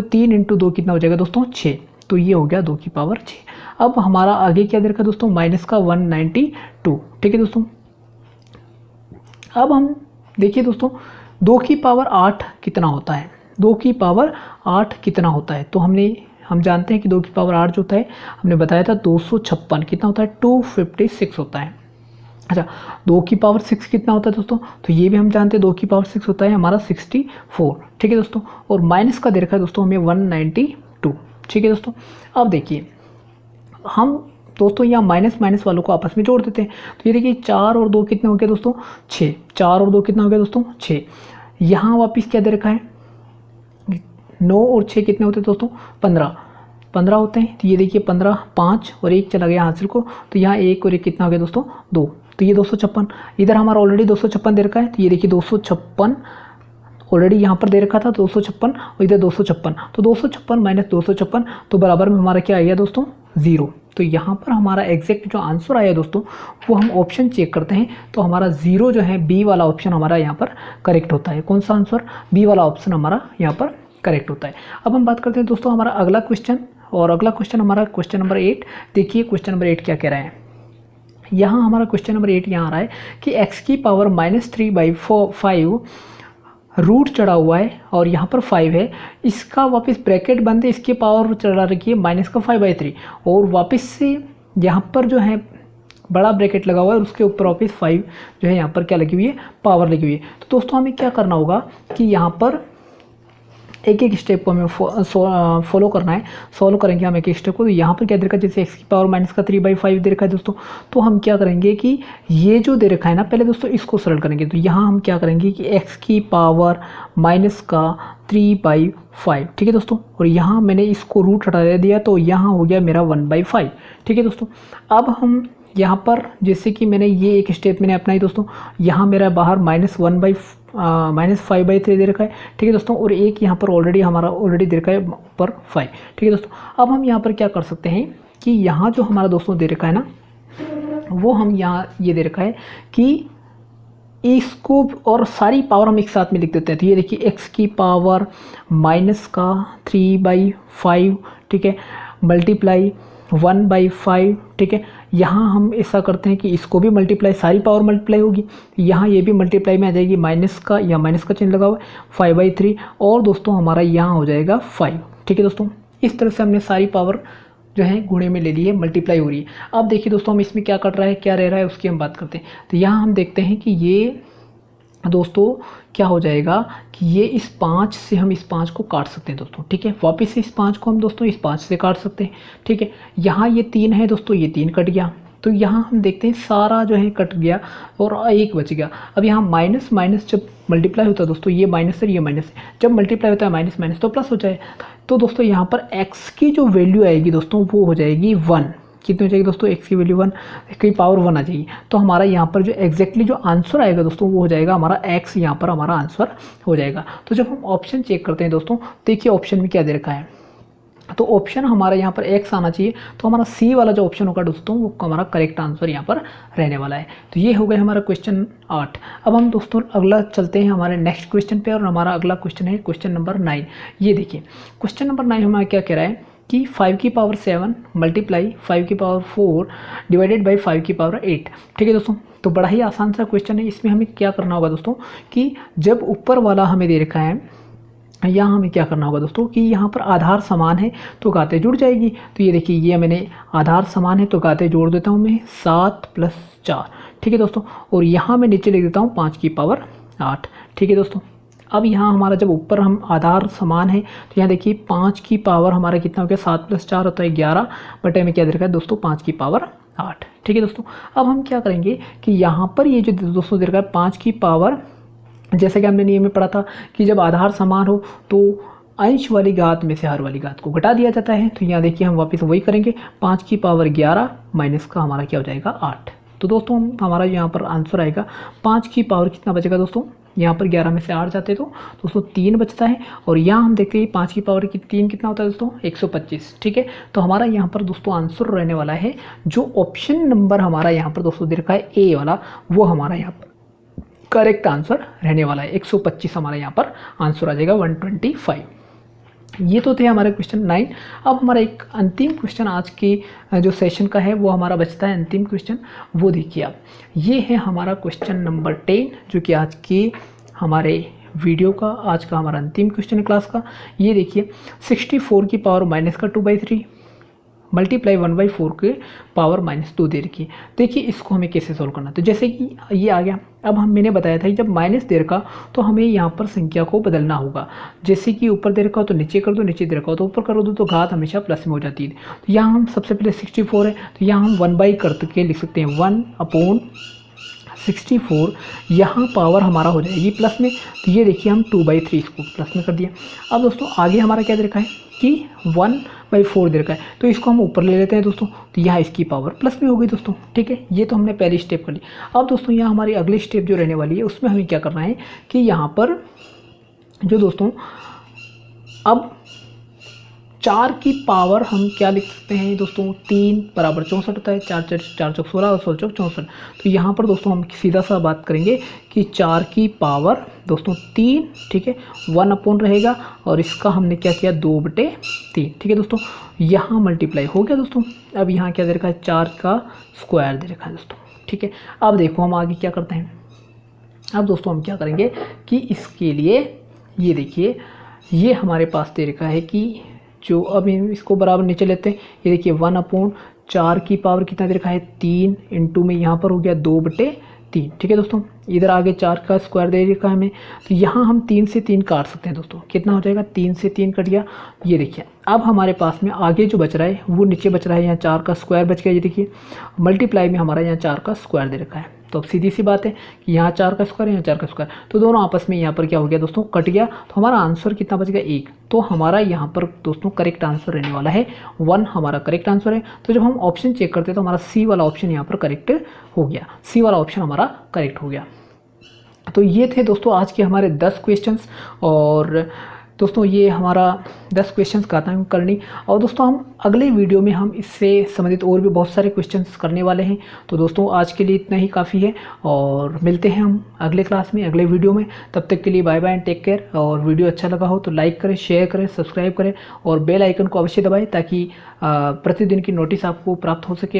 3 इंटू 2 कितना हो जाएगा दोस्तों, 6, तो ये हो गया 2 की पावर 6। अब हमारा आगे क्या दे रखा है दोस्तों, माइनस का 192। ठीक है दोस्तों, अब हम देखिए दोस्तों 2 की पावर 8 कितना होता है, 2 की पावर 8 कितना होता है, तो हम जानते हैं कि 2 की पावर 8 जो होता है हमने बताया था 256 कितना होता है, 256 होता है। अच्छा, 2 की पावर 6 कितना होता है दोस्तों, तो ये भी हम जानते हैं 2 की पावर 6 होता है हमारा 64। ठीक है दोस्तों, और माइनस का दे रखा है दोस्तों हमें 192। ठीक है दोस्तों, अब देखिए हम दोस्तों यहाँ माइनस वालों को आपस में जोड़ देते हैं, तो ये देखिए 4 और 2 कितने हो गए दोस्तों, 6, 4 और 2 कितना हो गया दोस्तों, 6। यहाँ वापिस क्या दे रखा है, 9 और 6 कितने होते हैं दोस्तों, 15 होते हैं, तो ये देखिए 15, 5 और 1 चला गया हासिल को, तो यहाँ 1 और 1 कितना हो गया दोस्तों, 2, तो ये 256। इधर हमारा ऑलरेडी 256 दे रखा है, तो ये देखिए 256 ऑलरेडी यहाँ पर दे रखा था 256 और इधर 256, तो 256 माइनस 256 तो बराबर में हमारा क्या आया दोस्तों, 0। तो यहाँ पर हमारा एग्जैक्ट जो आंसर आया दोस्तों वो हम ऑप्शन चेक करते हैं, तो हमारा 0 जो है बी वाला ऑप्शन हमारा यहाँ पर करेक्ट होता है। कौन सा आंसर, बी वाला ऑप्शन हमारा यहाँ पर करेक्ट होता है। अब हम बात करते हैं दोस्तों हमारा अगला क्वेश्चन, और अगला क्वेश्चन हमारा क्वेश्चन नंबर 8। देखिए क्वेश्चन नंबर 8 क्या कह रहा है, यहाँ हमारा क्वेश्चन नंबर 8 यहाँ आ रहा है कि x की पावर -3/5 रूट चढ़ा हुआ है और यहाँ पर 5 है, इसका वापस ब्रैकेट बंद है, इसकी पावर चढ़ा रखी है -5/3 और वापस से यहाँ पर जो है बड़ा ब्रैकेट लगा हुआ है और उसके ऊपर वापस 5 जो है यहाँ पर क्या लगी हुई है, पावर लगी हुई है। तो दोस्तों हमें क्या करना होगा कि यहाँ पर एक एक स्टेप को हमें फॉलो करना है, सॉल्व करेंगे हम एक एक स्टेप को। तो यहाँ पर क्या दे रखा है, जैसे x की पावर -3/5 दे रखा है दोस्तों, तो हम क्या करेंगे कि ये जो दे रखा है ना, पहले दोस्तों इसको सरल करेंगे। तो यहाँ हम क्या करेंगे कि x की पावर -3/5, ठीक है दोस्तों, और यहाँ मैंने इसको रूट हटा दिया, तो यहाँ हो गया मेरा 1/5। ठीक है दोस्तों, अब हम यहाँ पर जैसे कि मैंने ये एक स्टेप मैंने अपनाई दोस्तों, यहाँ मेरा बाहर -5/3 दे रखा है। ठीक है दोस्तों, और एक यहाँ पर ऑलरेडी दे रखा है ऊपर 5। ठीक है दोस्तों, अब हम यहाँ पर क्या कर सकते हैं कि यहाँ जो हमारा दोस्तों दे रखा है ना, वो हम यहाँ ये दे रखा है कि इसको और सारी पावर हम एक साथ में लिख देते हैं। तो ये देखिए x की पावर -3/5, ठीक है, मल्टीप्लाई 1/5। ठीक है, यहाँ हम ऐसा करते हैं कि इसको भी मल्टीप्लाई, सारी पावर मल्टीप्लाई होगी, यहाँ ये भी मल्टीप्लाई में आ जाएगी, माइनस का चिन्ह लगा हुआ है 5/3, और दोस्तों हमारा यहाँ हो जाएगा 5। ठीक है दोस्तों, इस तरह से हमने सारी पावर जो है गुणे में ले ली है, मल्टीप्लाई हो रही है। अब देखिए दोस्तों हम इसमें क्या रह रहा है उसकी हम बात करते हैं। तो यहाँ हम देखते हैं कि ये दोस्तों क्या हो जाएगा कि ये इस 5 से हम इस 5 को काट सकते हैं दोस्तों। ठीक है, वापस से इस 5 को हम दोस्तों इस 5 से काट सकते हैं। ठीक है, यहाँ ये 3 है दोस्तों, ये 3 कट गया, तो यहाँ हम देखते हैं सारा जो है कट गया और 1 बच गया। अब यहाँ माइनस जब मल्टीप्लाई होता है दोस्तों, ये माइनस है, ये माइनस है, जब मल्टीप्लाई होता है माइनस तो प्लस हो जाए। तो दोस्तों यहाँ पर x की जो वैल्यू आएगी दोस्तों वो हो जाएगी 1। कितनी हो जाएगी दोस्तों, x की वैल्यू 1, की पावर 1 आ जाएगी। तो हमारा यहाँ पर जो एग्जैक्टली जो आंसर आएगा दोस्तों वो हो जाएगा हमारा x, यहाँ पर हमारा आंसर हो जाएगा। तो जब हम ऑप्शन चेक करते हैं दोस्तों, देखिए ऑप्शन में क्या दे रखा है, तो ऑप्शन हमारा यहाँ पर x आना चाहिए, तो हमारा C वाला जो ऑप्शन होगा दोस्तों वो हमारा करेक्ट आंसर यहाँ पर रहने वाला है। तो ये हो गया हमारा क्वेश्चन 8। अब हम दोस्तों अगला चलते हैं हमारे नेक्स्ट क्वेश्चन पे, और हमारा अगला क्वेश्चन है क्वेश्चन नंबर 9। ये देखिए क्वेश्चन नंबर 9 हमारा क्या कह रहा है कि 5 की पावर 7 मल्टीप्लाई 5 की पावर 4 डिवाइडेड बाई 5 की पावर 8। ठीक है दोस्तों, तो बड़ा ही आसान सा क्वेश्चन है। इसमें हमें क्या करना होगा दोस्तों कि जब ऊपर वाला हमें दे रखा है यहाँ हमें क्या करना होगा दोस्तों कि यहाँ पर आधार समान है तो घातें जुड़ जाएगी। तो ये देखिए, ये मैंने आधार समान है तो घातें जोड़ देता हूँ मैं 7 + 4, ठीक है दोस्तों। और यहाँ मैं नीचे लिख देता हूँ 5 की पावर 8, ठीक है दोस्तों। अब यहाँ हमारा जब ऊपर हम आधार समान है तो यहाँ देखिए 5 की पावर हमारा कितना हो गया, 7 + 4 होता है 11, बटे में क्या दे रखा है दोस्तों 5 की पावर 8, ठीक है दोस्तों। अब हम क्या करेंगे कि यहाँ पर ये जो दोस्तों दे रखा है 5 की पावर, जैसे कि हमने नियम में पढ़ा था कि जब आधार समान हो तो अंश वाली घात में से हर वाली घात को घटा दिया जाता है। तो यहाँ देखिए हम वापस वही करेंगे, 5 की पावर 11 माइनस का हमारा क्या हो जाएगा 8। तो दोस्तों हमारा यहाँ पर आंसर आएगा 5 की पावर कितना बचेगा दोस्तों, यहाँ पर 11 में से 8 जाते तो दोस्तों 3 बचता है। और यहाँ हम देखते हैं 5 की पावर की 3 कितना होता है दोस्तों 125, ठीक है। तो हमारा यहाँ पर दोस्तों आंसर रहने वाला है जो ऑप्शन नंबर हमारा यहाँ पर दोस्तों दे रखा है ए वाला, वो हमारा यहाँ पर करेक्ट आंसर रहने वाला है। 125 हमारा यहाँ पर आंसर आ जाएगा 125। ये तो थे हमारे क्वेश्चन 9। अब हमारा एक अंतिम क्वेश्चन आज की जो सेशन का है वो हमारा बचता है अंतिम क्वेश्चन, वो देखिए आप, ये है हमारा क्वेश्चन नंबर 10 जो कि आज की हमारे वीडियो का आज का हमारा अंतिम क्वेश्चन है क्लास का। ये देखिए 64 की पावर माइनस का 2/3 मल्टीप्लाई 1/4 के पावर -2 दे रखी है। देखिए इसको हमें कैसे सोल्व करना है। तो जैसे कि ये आ गया, अब मैंने बताया था कि जब माइनस दे रखा तो हमें यहाँ पर संख्या को बदलना होगा। जैसे कि ऊपर दे रखा हो तो नीचे कर दो, नीचे दे रखा हो तो ऊपर कर दो, तो घात हमेशा प्लस में हो जाती है। तो यहाँ हम सबसे पहले 64 है तो यहाँ हम 1/, करके लिख सकते हैं 1/64। यहाँ पावर हमारा हो जाएगी प्लस में, तो ये देखिए हम 2/3 इसको प्लस में कर दिया। अब दोस्तों आगे हमारा क्या दे रखा है कि 1/4 दे रखा है, तो इसको हम ऊपर ले लेते हैं दोस्तों, तो यहाँ इसकी पावर प्लस में हो गई दोस्तों, ठीक है। ये तो हमने पहली स्टेप कर ली। अब दोस्तों यहाँ हमारी अगली स्टेप जो रहने वाली है उसमें हमें क्या करना है कि यहाँ पर जो दोस्तों अब 4 की पावर हम क्या लिख सकते हैं दोस्तों, 3 = 64 होता है, 4 × 4 = 16 और 16 × 64। तो यहाँ पर दोस्तों हम सीधा सा बात करेंगे कि 4 की पावर दोस्तों 3, ठीक है, 1 रहेगा और इसका हमने क्या किया 2/3, ठीक है दोस्तों। यहाँ मल्टीप्लाई हो गया दोस्तों। अब यहाँ क्या दे रखा है 4 का स्क्वायर दे रखा है दोस्तों, ठीक है। अब देखो हम आगे क्या करते हैं। अब दोस्तों हम क्या करेंगे कि इसके लिए ये देखिए, ये हमारे पास दे रखा है कि जो अब इसको बराबर नीचे लेते हैं। ये देखिए 1/4 की पावर कितना दे रखा है 3, इंटू में यहाँ पर हो गया 2/3, ठीक है दोस्तों। इधर आगे 4 का स्क्वायर दे रखा है हमें, तो यहाँ हम 3 से 3 काट सकते हैं दोस्तों। कितना हो जाएगा 3 से 3 कट गया। ये देखिए अब हमारे पास में आगे जो बच रहा है वो नीचे बच रहा है, यहाँ 4 का स्क्वायर बच गया। ये देखिए मल्टीप्लाई में हमारा यहाँ 4 का स्क्वायर दे रखा है। तो अब सीधी सी बात है कि यहाँ 4 का स्क्वायर, यहाँ 4 का स्क्वायर, तो दोनों आपस में यहाँ पर क्या हो गया दोस्तों कट गया। तो हमारा आंसर कितना बच गया 1। तो हमारा यहाँ पर दोस्तों करेक्ट आंसर रहने वाला है 1, हमारा करेक्ट आंसर है। तो जब हम ऑप्शन चेक करते हैं तो हमारा सी वाला ऑप्शन यहाँ पर करेक्ट हो गया, सी वाला ऑप्शन हमारा करेक्ट हो गया। तो ये थे दोस्तों आज के हमारे 10 क्वेश्चंस। और दोस्तों ये हमारा 10 क्वेश्चंस खत्म करनी, और दोस्तों हम अगले वीडियो में हम इससे संबंधित और भी बहुत सारे क्वेश्चंस करने वाले हैं। तो दोस्तों आज के लिए इतना ही काफ़ी है और मिलते हैं हम अगले क्लास में, अगले वीडियो में। तब तक के लिए bye bye and take care. और वीडियो अच्छा लगा हो तो लाइक करें, शेयर करें, सब्सक्राइब करें और बेल आइकन को अवश्य दबाएं ताकि प्रतिदिन की नोटिस आपको प्राप्त हो सके।